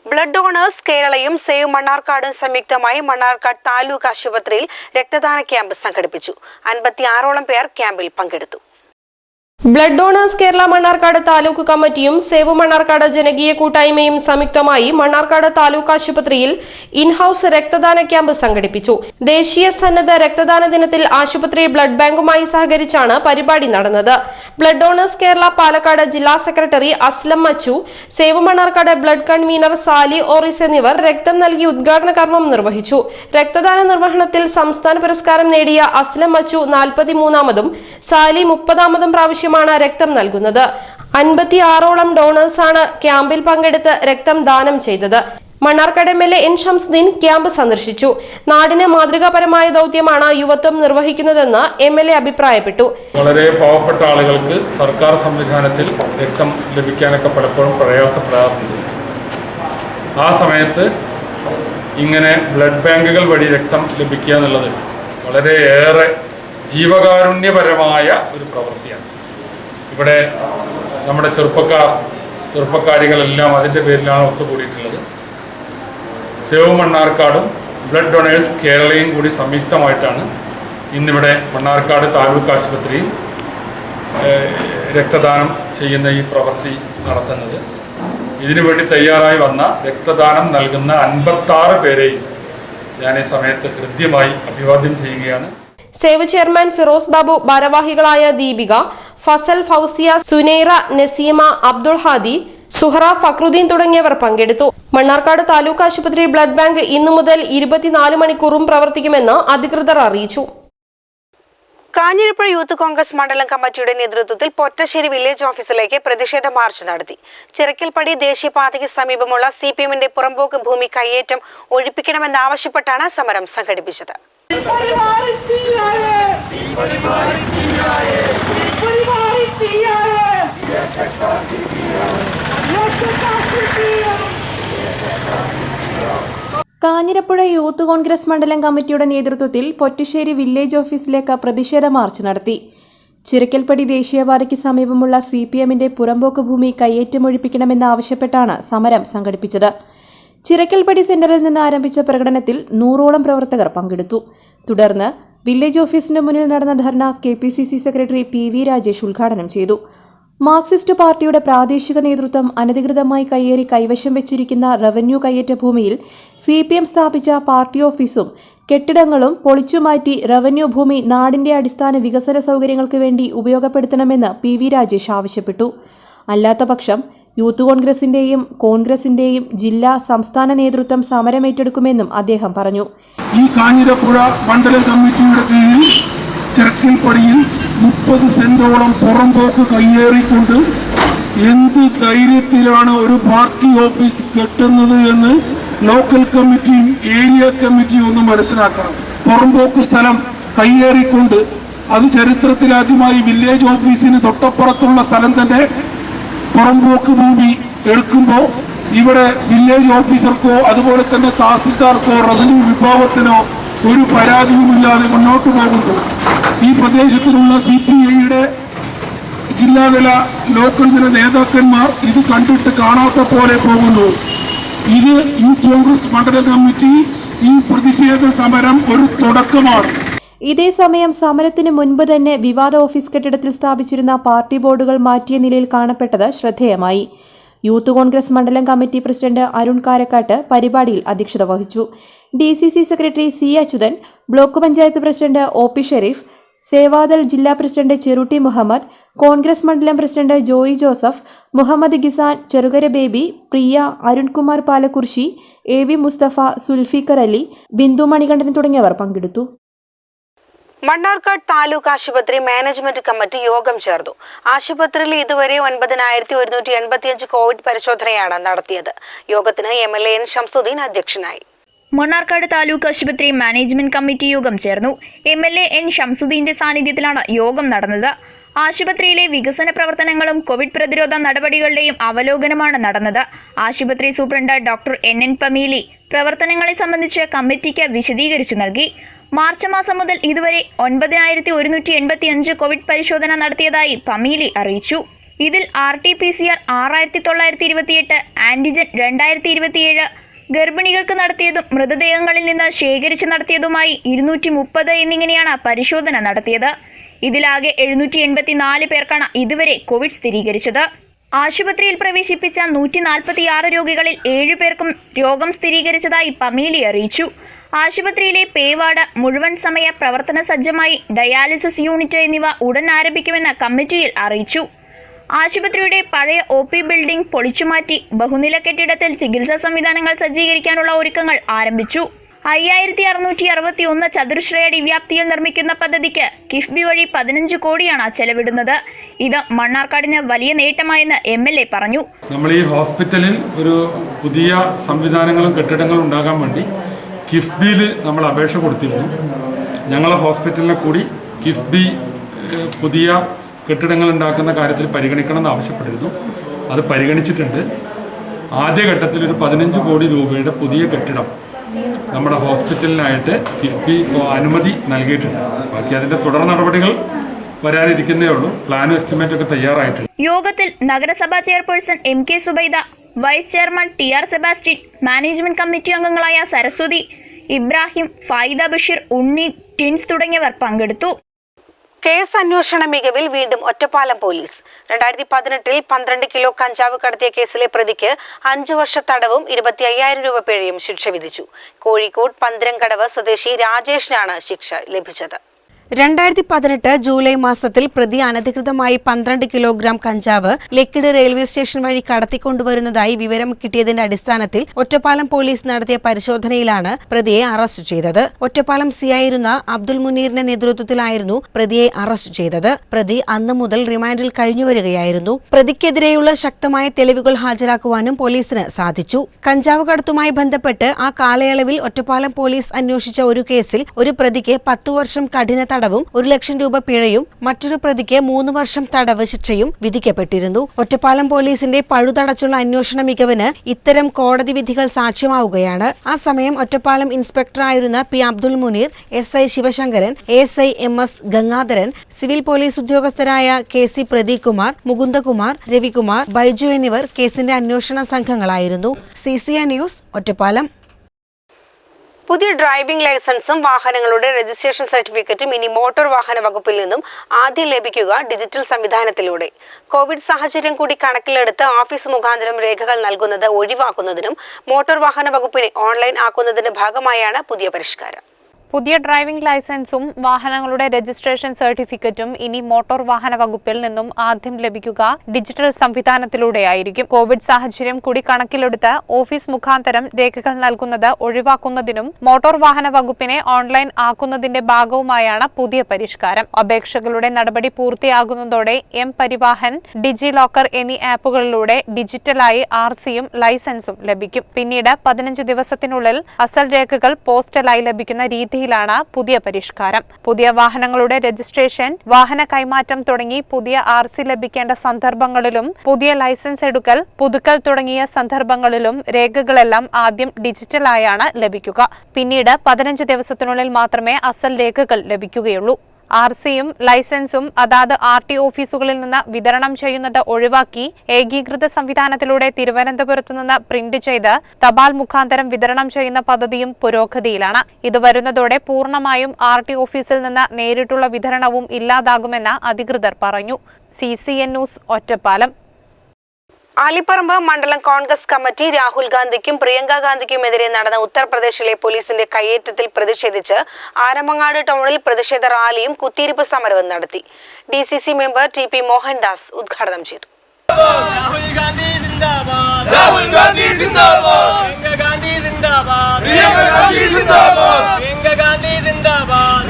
Blood donors കേരളയും സേവ് മണ്ണാർക്കാടും സംയുക്തമായി മണ്ണാർക്കാട് താലൂക്ക് ആശുപത്രിയിൽ രക്തദാന ക്യാമ്പ് സംഘടിപ്പിച്ചു. 56ഓളം പേർ ക്യാമ്പിൽ പങ്കെടുത്തു. ബ്ലഡ് ഡോണേഴ്സ് കേരള മണ്ണാർക്കാട് താലൂക്ക് കമ്മിറ്റിയും സേവ് മണ്ണാർക്കാട് ജനകീയ കൂട്ടായ്മയും സംയുക്തമായി മണ്ണാർക്കാട് താലൂക്ക് ആശുപത്രിയിൽ ഇൻഹൌസ് രക്തദാന ക്യാമ്പ് സംഘടിപ്പിച്ചു. ദേശീയ സന്നദ്ധ രക്തദാന ദിനത്തിൽ ആശുപത്രി ബ്ലഡ് ബാങ്കുമായി സഹകരിച്ചാണ് പരിപാടി നടന്നത്. ബ്ലഡ് ഡോണേഴ്സ് കേരള പാലക്കാട് ജില്ലാ secretary Aslam Machu, save Mannarkkad blood convener Sali Oris എന്നിവർ രക്തം നൽകി ഉദ്ഘാടന കർമ്മം നിർവഹിച്ചു. രക്തദാന നിർവഹണത്തിൽ സംസ്ഥാന പുരസ്കാരം നേടിയ അസ്ലം മച്ചു 43-ാമതും സാലി 30-ാമതും പ്രാവശ്യം രക്തം നൽകുന്നത്. 56ഓളം ഡോണേഴ്സാണ് ക്യാമ്പിൽ പങ്കെടുത്ത് രക്തം ദാനം ചെയ്തത്. Mannarkkad MLA N. Shamsudheen camp സന്ദർശിച്ചു. നാടിന് മാതൃകാപരമായ ദൗത്യമാണ് യുവത്വം നിർവഹിക്കുന്നതെന്ന് MLA അഭിപ്രായപ്പെട്ടു. വളരെ പാവപ്പെട്ട ആളുകൾക്ക് സർക്കാർ സംവിധാനത്തിൽ രക്തം ലഭിക്കാനൊക്കെ പലപ്പോഴും പ്രയാസപ്പെടാറുണ്ട്. ആ സമയത്ത് ഇങ്ങനെ ബ്ലഡ് ബാങ്കുകൾ വഴി രക്തം ലഭിക്കുക എന്നുള്ളത് വളരെയേറെ ജീവകാരുണ്യപരമായ ഒരു പ്രവൃത്തിയാണ്. ഇവിടെ നമ്മുടെ ചെറുപ്പക്കാരികളെല്ലാം അതിൻ്റെ പേരിലാണ് ഒത്തുകൂടിയിട്ടുള്ളത്. സേവ് മണ്ണാർക്കാടും ബ്ലഡ് ഡൊണേഴ്സ് കേരളയും കൂടി സംയുക്തമായിട്ടാണ് ഇന്നിവിടെ മണ്ണാർക്കാട് താലൂക്ക് ആശുപത്രിയിൽ രക്തദാനം ചെയ്യുന്ന ഈ പ്രവൃത്തി നടത്തുന്നത്. ഇതിനുവേണ്ടി തയ്യാറായി വന്ന രക്തദാനം നൽകുന്ന 56 പേരെയും ഞാൻ ഈ സമയത്ത് ഹൃദ്യമായി അഭിവാദ്യം ചെയ്യുകയാണ്. സേവ് ചെയർമാൻ ഫിറോസ് ബാബു, ഭാരവാഹികളായ ദീപിക, ഫസൽ, ഫൗസിയ, സുനൈറ, നസീമ, അബ്ദുൾ ഹാദി, സുഹറ, ഫക്രുദ്ദീൻ തുടങ്ങിയവർ പങ്കെടുത്തു. മണ്ണാർക്കാട് താലൂക്ക് ആശുപത്രി ബ്ലഡ് ബാങ്ക് ഇന്നു മുതൽ 24 മണിക്കൂറും പ്രവർത്തിക്കുമെന്ന് അധികൃതർ അറിയിച്ചു. കാഞ്ഞിരപ്പുഴ യൂത്ത് കോൺഗ്രസ് മണ്ഡലം കമ്മിറ്റിയുടെ നേതൃത്വത്തിൽ പൊറ്റശ്ശേരി വില്ലേജ് ഓഫീസിലേക്ക് പ്രതിഷേധ മാർച്ച് നടത്തി. ചിറക്കൽപ്പടി ദേശീയപാതയ്ക്ക് സമീപമുള്ള CPM-ന്റെ പുറമ്പോക്ക് ഭൂമി കയ്യേറ്റം ഒഴിപ്പിക്കണമെന്നാവശ്യപ്പെട്ടാണ് സമരം സംഘടിപ്പിച്ചത്. കാഞ്ഞിരപ്പുഴ യൂത്ത് കോൺഗ്രസ് മണ്ഡലം കമ്മിറ്റിയുടെ നേതൃത്വത്തിൽ പൊറ്റശ്ശേരി വില്ലേജ് ഓഫീസിലേക്ക് പ്രതിഷേധ മാർച്ച് നടത്തി. ചിറക്കൽപ്പടി ദേശീയപാതയ്ക്ക് സമീപമുള്ള CPM-ന്റെ പുറമ്പോക്ക് ഭൂമി കയ്യേറ്റമൊഴിപ്പിക്കണമെന്നാവശ്യപ്പെട്ടാണ് സമരം സംഘടിപ്പിച്ചത്. ചിറക്കൽപ്പടി സെന്ററിൽ നിന്ന് ആരംഭിച്ച പ്രകടനത്തിൽ 100ഓളം പ്രവർത്തകർ പങ്കെടുത്തു. തുടർന്ന് വില്ലേജ് ഓഫീസിന് മുന്നിൽ നടന്ന ധർണ KPCC സെക്രട്ടറി PV രാജേഷ് ഉദ്ഘാടനം ചെയ്തു. മാർക്സിസ്റ്റ് പാർട്ടിയുടെ പ്രാദേശിക നേതൃത്വം അനധികൃതമായി കയ്യേറി കൈവശം വെച്ചിരിക്കുന്ന റവന്യൂ കയ്യേറ്റ ഭൂമിയിൽ CPM സ്ഥാപിച്ച പാർട്ടി ഓഫീസും കെട്ടിടങ്ങളും പൊളിച്ചുമാറ്റി റവന്യൂ ഭൂമി നാടിന്റെ അടിസ്ഥാന വികസന സൗകര്യങ്ങൾക്ക് വേണ്ടി ഉപയോഗപ്പെടുത്തണമെന്ന് PV രാജേഷ് ആവശ്യപ്പെട്ടു. അല്ലാത്തപക്ഷം യൂത്ത് കോൺഗ്രസിന്റെയും കോൺഗ്രസിന്റെയും ജില്ലാ സംസ്ഥാന നേതൃത്വം സമരമേറ്റെടുക്കുമെന്നും അദ്ദേഹം പറഞ്ഞു. ഈ കാഞ്ഞിരപ്പുഴ മണ്ഡലം കമ്മിറ്റിയുടെ കീഴിൽ ചിറക്കൽപ്പടിയിൽ 30 സെന്റോളം പുറമ്പോക്ക് കയ്യേറിക്കൊണ്ട് എന്ത് ധൈര്യത്തിലാണ് ഒരു പാർട്ടി ഓഫീസ് കെട്ടുന്നത് എന്ന് ലോക്കൽ കമ്മിറ്റിയും ഏരിയ കമ്മിറ്റിയും ഒന്ന് മനസ്സിലാക്കണം. പുറമ്പോക്ക് സ്ഥലം കയ്യേറിക്കൊണ്ട് അത് ചരിത്രത്തിലാദ്യമായി വില്ലേജ് ഓഫീസിന് തൊട്ടപ്പുറത്തുള്ള സ്ഥലം തന്നെ പുറമ്പോക്ക് ഭൂമി എടുക്കുമ്പോൾ ഇവിടെ വില്ലേജ് ഓഫീസർക്കോ അതുപോലെ തന്നെ തഹസിൽദാർക്കോ റവന്യൂ വിഭാഗത്തിനോ ഒരു പരാതിയുമില്ലാതെ മുന്നോട്ട് പോകുന്നു. ഈ പ്രദേശത്തിലുള്ള CPI-യുടെ ജില്ലാതല ലോക്കൽ തല നേതാക്കന്മാർ ഇത് കണ്ടിട്ട് കാണാത്ത പോലെ പോകുന്നു. ഇത് യൂത്ത് കോൺഗ്രസ് മണ്ഡലം കമ്മിറ്റി ഈ പ്രതിഷേധ സമരം ഒരു തുടക്കമാണ്. ഇതേസമയം സമരത്തിന് മുൻപ് തന്നെ വിവാദ ഓഫീസ് കെട്ടിടത്തിൽ സ്ഥാപിച്ചിരുന്ന പാർട്ടി ബോർഡുകൾ മാറ്റിയ നിലയിൽ കാണപ്പെട്ടത് ശ്രദ്ധേയമായി. യൂത്ത് കോൺഗ്രസ് മണ്ഡലം കമ്മിറ്റി പ്രസിഡന്റ് അരുൺ കാരക്കാട്ട് പരിപാടിയിൽ അധ്യക്ഷത വഹിച്ചു. DCC secretary C. Achuthan, block panchayat president OP Shareef, Sevadal ജില്ലാ പ്രസിഡന്റ് ചെറുട്ടി മുഹമ്മദ്, കോൺഗ്രസ് മണ്ഡലം president Joy Joseph, Muhammad Gisan, Cherukara Baby, Priya, Arunkumar Palakkurussi, AV Mustafa, Sulfikar Ali, Bindu Manikandan തുടങ്ങിയവർ പങ്കെടുത്തു. മണ്ണാർക്കാട് താലൂക്ക് ആശുപത്രി മാനേജ്മെന്റ് കമ്മിറ്റി യോഗം ചേർന്നു. ആശുപത്രിയിൽ ഇതുവരെ 9185 കോവിഡ് പരിശോധനയാണ് നടത്തിയത്. യോഗത്തിന് MLA N ഷംസുദ്ദീൻ അധ്യക്ഷനായി. മണ്ണാർക്കാട് താലൂക്ക് ആശുപത്രി മാനേജ്മെന്റ് കമ്മിറ്റി യോഗം ചേർന്നു. MLA N ഷംസുദ്ദീന്റെ സാന്നിധ്യത്തിലാണ് യോഗം നടന്നത്. ആശുപത്രിയിലെ വികസന പ്രവർത്തനങ്ങളും കോവിഡ് പ്രതിരോധ നടപടികളുടെയും അവലോകനമാണ് നടന്നത്. ആശുപത്രി സൂപ്രണ്ട് ഡോക്ടർ NN പമീലി പ്രവർത്തനങ്ങളെ സംബന്ധിച്ച് കമ്മിറ്റിക്ക് വിശദീകരിച്ചു നൽകി. മാർച്ച് മാസം മുതൽ ഇതുവരെ 9185 കോവിഡ് പരിശോധന നടത്തിയതായി പമീലി അറിയിച്ചു. ഇതിൽ RT-PCR 6928, ആന്റിജൻ 2027, ഗർഭിണികൾക്ക് നടത്തിയതും മൃതദേഹങ്ങളിൽ നിന്ന് ശേഖരിച്ചു നടത്തിയതുമായി 230 എന്നിങ്ങനെയാണ് പരിശോധന നടത്തിയത്. ഇതിലാകെ 784 പേർക്കാണ് ഇതുവരെ കോവിഡ് സ്ഥിരീകരിച്ചത്. ആശുപത്രിയിൽ പ്രവേശിപ്പിച്ച 146 രോഗികളിൽ 7 പേർക്കും രോഗം സ്ഥിരീകരിച്ചതായി പമീലി അറിയിച്ചു. ആശുപത്രിയിലെ പേവാർഡ് മുഴുവൻ സമയ പ്രവർത്തന സജ്ജമായി ഡയാലിസിസ് യൂണിറ്റ് എന്നിവ ഉടൻ ആരംഭിക്കുമെന്ന് കമ്മിറ്റിയിൽ അറിയിച്ചു. ആശുപത്രിയുടെ പഴയ OP ബിൽഡിംഗ് പൊളിച്ചുമാറ്റി ബഹുനില കെട്ടിടത്തിൽ ചികിത്സാ സംവിധാനങ്ങൾ സജ്ജീകരിക്കാനുള്ള ഒരുക്കങ്ങൾ ആരംഭിച്ചു. 5661 ചതുരശ്രയടി വ്യാപ്തിയിൽ നിർമ്മിക്കുന്ന പദ്ധതിക്ക് കിഫ്ബി വഴി 15 കോടിയാണ് ചെലവിടുന്നത്. ഇത് മണ്ണാർക്കാടിന് വലിയ നേട്ടമായെന്ന് MLA പറഞ്ഞു. നമ്മൾ ഈ ഹോസ്പിറ്റലിൽ ഒരു പുതിയ സംവിധാനങ്ങളും കെട്ടിടങ്ങളും ഉണ്ടാകാൻ വേണ്ടി കിഫ്ബിയിൽ നമ്മൾ അപേക്ഷ കൊടുത്തിരുന്നു. ഞങ്ങളെ ഹോസ്പിറ്റലിനെ കൂടി കിഫ്ബി പുതിയ കെട്ടിടങ്ങൾ ഉണ്ടാക്കുന്ന കാര്യത്തിൽ പരിഗണിക്കണമെന്ന് ആവശ്യപ്പെട്ടിരുന്നു. അത് പരിഗണിച്ചിട്ടുണ്ട്. ആദ്യഘട്ടത്തിൽ ഒരു 15 കോടി രൂപയുടെ പുതിയ കെട്ടിടം നമ്മുടെ ഹോസ്പിറ്റലിനായിട്ട് കിഫ്ബി അനുമതി നൽകിയിട്ടുണ്ട്. ബാക്കി അതിൻ്റെ തുടർ നടപടികൾ വരാനിരിക്കുന്നേ ഉള്ളൂ. പ്ലാനും എസ്റ്റിമേറ്റും ഒക്കെ തയ്യാറായിട്ടുണ്ട്. യോഗത്തിൽ നഗരസഭാ chairperson MK Subaida, vice chairman TR Sebastian, management committee അംഗങ്ങളായ സരസ്വതി, ഇബ്രാഹിം, ഫായിദ ബഷീർ, ഉണ്ണി, ടിൻസ് തുടങ്ങിയവർ പങ്കെടുത്തു. കേസ് അന്വേഷണ മികവിൽ വീണ്ടും ഒറ്റപ്പാലം പോലീസ്. 2018 12 കിലോ കഞ്ചാവ് കടത്തിയ കേസിലെ പ്രതിക്ക് 5 വർഷ തടവും 25,000 രൂപ പിഴയും ശിക്ഷ വിധിച്ചു. കോഴിക്കോട് പന്തരംകടവ് സ്വദേശി രാജേഷിനാണ് ശിക്ഷ ലഭിച്ചത്. 2018 ജൂലൈ മാസത്തിൽ പ്രതി അനധികൃതമായി 12 കിലോഗ്രാം കഞ്ചാവ് ലക്കിടി റെയിൽവേ സ്റ്റേഷൻ വഴി കടത്തിക്കൊണ്ടുവരുന്നതായി വിവരം കിട്ടിയതിന്റെ അടിസ്ഥാനത്തിൽ ഒറ്റപ്പാലം പോലീസ് നടത്തിയ പരിശോധനയിലാണ് പ്രതിയെ അറസ്റ്റ് ചെയ്തത്. ഒറ്റപ്പാലം സിയായിരുന്ന അബ്ദുൽ മുനീറിന്റെ നേതൃത്വത്തിലായിരുന്നു പ്രതിയെ അറസ്റ്റ് ചെയ്തത്. പ്രതി അന്ന് മുതൽ റിമാൻഡിൽ കഴിഞ്ഞുവരികയായിരുന്നു. പ്രതിക്കെതിരെയുള്ള ശക്തമായ തെളിവുകൾ ഹാജരാക്കുവാനും പോലീസിന് സാധിച്ചു. കഞ്ചാവ് കടത്തുമായി ബന്ധപ്പെട്ട് ആ കാലയളവിൽ ഒറ്റപ്പാലം പോലീസ് അന്വേഷിച്ച ഒരു കേസിൽ ഒരു പ്രതിക്ക് 10 വർഷം കഠിന തടവും 1 ലക്ഷം രൂപ പിഴയും മറ്റൊരു പ്രതിക്ക് 3 വർഷം തടവ് ശിക്ഷയും വിധിക്കപ്പെട്ടിരുന്നു. ഒറ്റപ്പാലം പോലീസിന്റെ പഴുതടച്ചുള്ള അന്വേഷണ മികവിന് ഇത്തരം കോടതി വിധികൾ സാക്ഷ്യമാവുകയാണ്. ആ സമയം ഒറ്റപ്പാലം ഇൻസ്പെക്ടറായിരുന്ന P. Abdul Muneer, SI Sivasankaran, ASI MS Gangadharan, civil police ഉദ്യോഗസ്ഥരായ KC പ്രദീപ് കുമാർ, മുകുന്ദകുമാർ, രവികുമാർ, ബൈജു എന്നിവർ കേസിന്റെ അന്വേഷണ സംഘങ്ങളായിരുന്നു. CCN news, Ottapalam. പുതിയ ഡ്രൈവിംഗ് ലൈസൻസും വാഹനങ്ങളുടെ രജിസ്ട്രേഷൻ സർട്ടിഫിക്കറ്റും ഇനി മോട്ടോർ വാഹന വകുപ്പിൽ നിന്നും ആദ്യം ലഭിക്കുക ഡിജിറ്റൽ സംവിധാനത്തിലൂടെ. കോവിഡ് സാഹചര്യം കൂടി കണക്കിലെടുത്ത് ഓഫീസ് മുഖാന്തരം രേഖകൾ നൽകുന്നത് ഒഴിവാക്കുന്നതിനും മോട്ടോർ വാഹന വകുപ്പിനെ ഓൺലൈൻ ആക്കുന്നതിന്റെ ഭാഗമായാണ് പുതിയ പരിഷ്കാരം. പുതിയ ഡ്രൈവിംഗ് ലൈസൻസും വാഹനങ്ങളുടെ രജിസ്ട്രേഷൻ സർട്ടിഫിക്കറ്റും ഇനി മോട്ടോർ വാഹന വകുപ്പിൽ നിന്നും ആദ്യം ലഭിക്കുക ഡിജിറ്റൽ സംവിധാനത്തിലൂടെയായിരിക്കും. കോവിഡ് സാഹചര്യം കൂടി കണക്കിലെടുത്ത് ഓഫീസ് മുഖാന്തരം രേഖകൾ നൽകുന്നത് ഒഴിവാക്കുന്നതിനും മോട്ടോർ വാഹന വകുപ്പിനെ ഓൺലൈൻ ആക്കുന്നതിന്റെ ഭാഗവുമായാണ് പുതിയ പരിഷ്കാരം. അപേക്ഷകളുടെ നടപടി പൂർത്തിയാകുന്നതോടെ പരിവാഹൻ, ഡിജി ലോക്കർ എന്നീ ആപ്പുകളിലൂടെ ഡിജിറ്റലായി RCയും ലൈസൻസും ലഭിക്കും. പിന്നീട് 15 ദിവസത്തിനുള്ളിൽ അസൽ രേഖകൾ പോസ്റ്റലായി ലഭിക്കുന്ന രീതിയിൽ പുതിയ പരിഷ്കാരം. പുതിയ വാഹനങ്ങളുടെ രജിസ്ട്രേഷൻ, വാഹന കൈമാറ്റം തുടങ്ങി പുതിയ RC ലഭിക്കേണ്ട സന്ദർഭങ്ങളിലും പുതിയ ലൈസൻസ് എടുക്കൽ, പുതുക്കൽ തുടങ്ങിയ സന്ദർഭങ്ങളിലും രേഖകളെല്ലാം ആദ്യം ഡിജിറ്റലായാണ് ലഭിക്കുക. പിന്നീട് 15 ദിവസത്തിനുള്ളിൽ മാത്രമേ അസൽ രേഖകൾ ലഭിക്കുകയുള്ളൂ. RCയും ലൈസൻസും അതാത് RT ഓഫീസുകളിൽ നിന്ന് വിതരണം ചെയ്യുന്നത് ഒഴിവാക്കി ഏകീകൃത സംവിധാനത്തിലൂടെ തിരുവനന്തപുരത്തു നിന്ന് പ്രിന്റ് ചെയ്ത് തപാൽ മുഖാന്തരം വിതരണം ചെയ്യുന്ന പദ്ധതിയും പുരോഗതിയിലാണ്. ഇത് വരുന്നതോടെ പൂർണ്ണമായും RT ഓഫീസിൽ നിന്ന് നേരിട്ടുള്ള വിതരണവും ഇല്ലാതാകുമെന്ന് അധികൃതർ പറഞ്ഞു. CCN news, Ottapalam. ആലിപ്പറമ്പ് മണ്ഡലം കോൺഗ്രസ് കമ്മിറ്റി രാഹുൽ ഗാന്ധിക്കും പ്രിയങ്ക ഗാന്ധിക്കുമെതിരെ നടന്ന ഉത്തർപ്രദേശിലെ പോലീസിന്റെ കയ്യേറ്റത്തിൽ പ്രതിഷേധിച്ച് ആനമങ്ങാട് ടൗണിൽ പ്രതിഷേധ റാലിയും കുത്തിയിരിപ്പ് സമരവും നടത്തി. DCC മെമ്പർ TP മോഹൻദാസ് ഉദ്ഘാടനം ചെയ്തു. രാഹുൽ ഗാന്ധി സിന്ദാബാദ്, രാഹുൽ ഗാന്ധി സിന്ദാബാദ്, പ്രിയങ്ക ഗാന്ധി സിന്ദാബാദ്, പ്രിയങ്ക ഗാന്ധി സിന്ദാബാദ്, പ്രിയങ്ക ഗാന്ധി സിന്ദാബാദ്.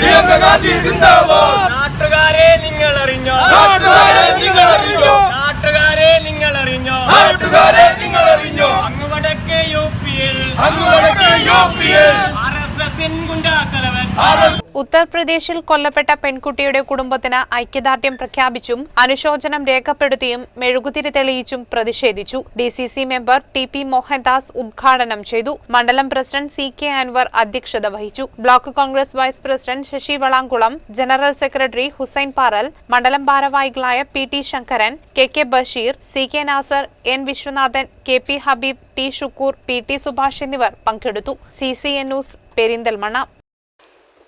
നാട്ടുകാരെ നിങ്ങൾ അറിഞ്ഞോ, നാട്ടുകാരെ നിങ്ങൾ അറിഞ്ഞോ, നാട്ടുകാരെ നിങ്ങൾ അറിഞ്ഞോ, നാട്ടുകാരെ നിങ്ങൾ അറിഞ്ഞോ. അങ്ങ് വടക്കേ യുപിയിൽ, അങ്ങ് വടക്കേ യുപിയിൽ ആർഎസ്എസിൻ ഗുണ്ടാത്തലവൻ. ഉത്തർപ്രദേശിൽ കൊല്ലപ്പെട്ട പെൺകുട്ടിയുടെ കുടുംബത്തിന് ഐക്യദാർഢ്യം പ്രഖ്യാപിച്ചും അനുശോചനം രേഖപ്പെടുത്തിയും മെഴുകുതിരി തെളിയിച്ചും പ്രതിഷേധിച്ചു. DCC മെമ്പർ TP മോഹൻദാസ് ഉദ്ഘാടനം ചെയ്തു. മണ്ഡലം പ്രസിഡന്റ് CK അൻവർ അധ്യക്ഷത വഹിച്ചു. Block Congress vice president Sasi Valankulam, general secretary Hussain Paral, മണ്ഡലം ഭാരവാഹികളായ PT Sankaran, KK Basheer, CK Nasar, N Viswanathan, KP Habib, T Shukkur, PT Subhash എന്നിവർ പങ്കെടുത്തു. CCN news Perinthalmanna.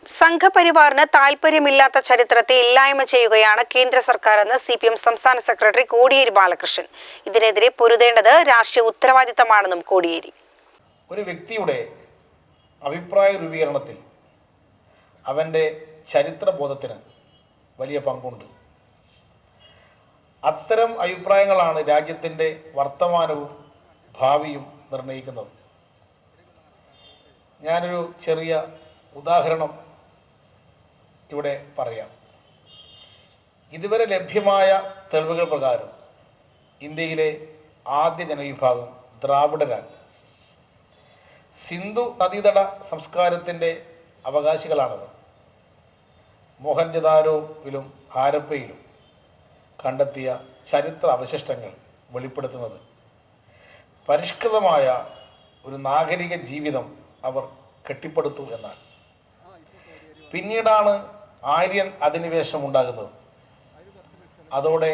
സംഘപരിവാറിന് താൽപര്യമില്ലാത്ത ചരിത്രത്തെ ഇല്ലായ്മ ചെയ്യുകയാണ് കേന്ദ്ര സർക്കാരെന്ന് CPM സംസ്ഥാന സെക്രട്ടറി കോടിയേരി ബാലകൃഷ്ണൻ. ഇതിനെതിരെ പൊരുതേണ്ടത് രാഷ്ട്രീയ ഉത്തരവാദിത്തമാണെന്നും കോടിയേരി. ഒരു വ്യക്തിയുടെ അഭിപ്രായ രൂപീകരണത്തിൽ അവൻ്റെ ചരിത്രബോധത്തിന് വലിയ പങ്കുണ്ട്. അത്തരം അഭിപ്രായങ്ങളാണ് രാജ്യത്തിൻ്റെ വർത്തമാനവും ഭാവിയും നിർണ്ണയിക്കുന്നത്. ഞാനൊരു ചെറിയ ഉദാഹരണം ഇവിടെ പറയാം. ഇതുവരെ ലഭ്യമായ തെളിവുകൾ പ്രകാരം ഇന്ത്യയിലെ ആദ്യ ജനവിഭാഗം ദ്രാവിഡരാണ്. സിന്ധു നദീതട സംസ്കാരത്തിൻ്റെ അവകാശികളാണത്. മോഹൻജദാരോയിലും ഹാരപ്പയിലും കണ്ടെത്തിയ ചരിത്ര അവശിഷ്ടങ്ങൾ വെളിപ്പെടുത്തുന്നത് പരിഷ്കൃതമായ ഒരു നാഗരിക ജീവിതം അവർ കെട്ടിപ്പടുത്തു എന്നാണ്. പിന്നീടാണ് ആര്യൻ അധിനിവേശം ഉണ്ടാകുന്നത്. അതോടെ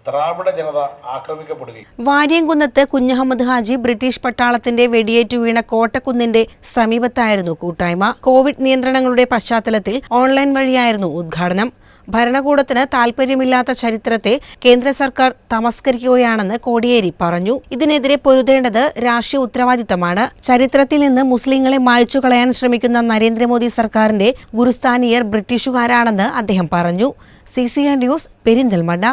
ദ്രാവിഡ ജനത ആക്രമിക്കപ്പെടുകയും വാര്യംകുന്നത്ത് കുഞ്ഞഹമ്മദ് ഹാജി ബ്രിട്ടീഷ് പട്ടാളത്തിന്റെ വെടിയേറ്റു വീണ കോട്ടക്കുന്നിന്റെ സമീപത്തായിരുന്നു കൂട്ടായ്മ. കോവിഡ് നിയന്ത്രണങ്ങളുടെ പശ്ചാത്തലത്തിൽ ഓൺലൈൻ വഴിയായിരുന്നു ഉദ്ഘാടനം. ഭരണകൂടത്തിന് താൽപര്യമില്ലാത്ത ചരിത്രത്തെ കേന്ദ്ര സർക്കാർ തമസ്കരിക്കുകയാണെന്ന് കോടിയേരി പറഞ്ഞു. ഇതിനെതിരെ പൊരുതേണ്ടത് രാഷ്ട്രീയ ഉത്തരവാദിത്തമാണ്. ചരിത്രത്തിൽ നിന്ന് മുസ്ലിങ്ങളെ മായ്ച്ചു കളയാൻ ശ്രമിക്കുന്ന നരേന്ദ്രമോദി സർക്കാരിന്റെ ഗുരുസ്ഥാനീയർ ബ്രിട്ടീഷുകാരാണെന്ന് അദ്ദേഹം പറഞ്ഞു. CCN news Perinthalmanna.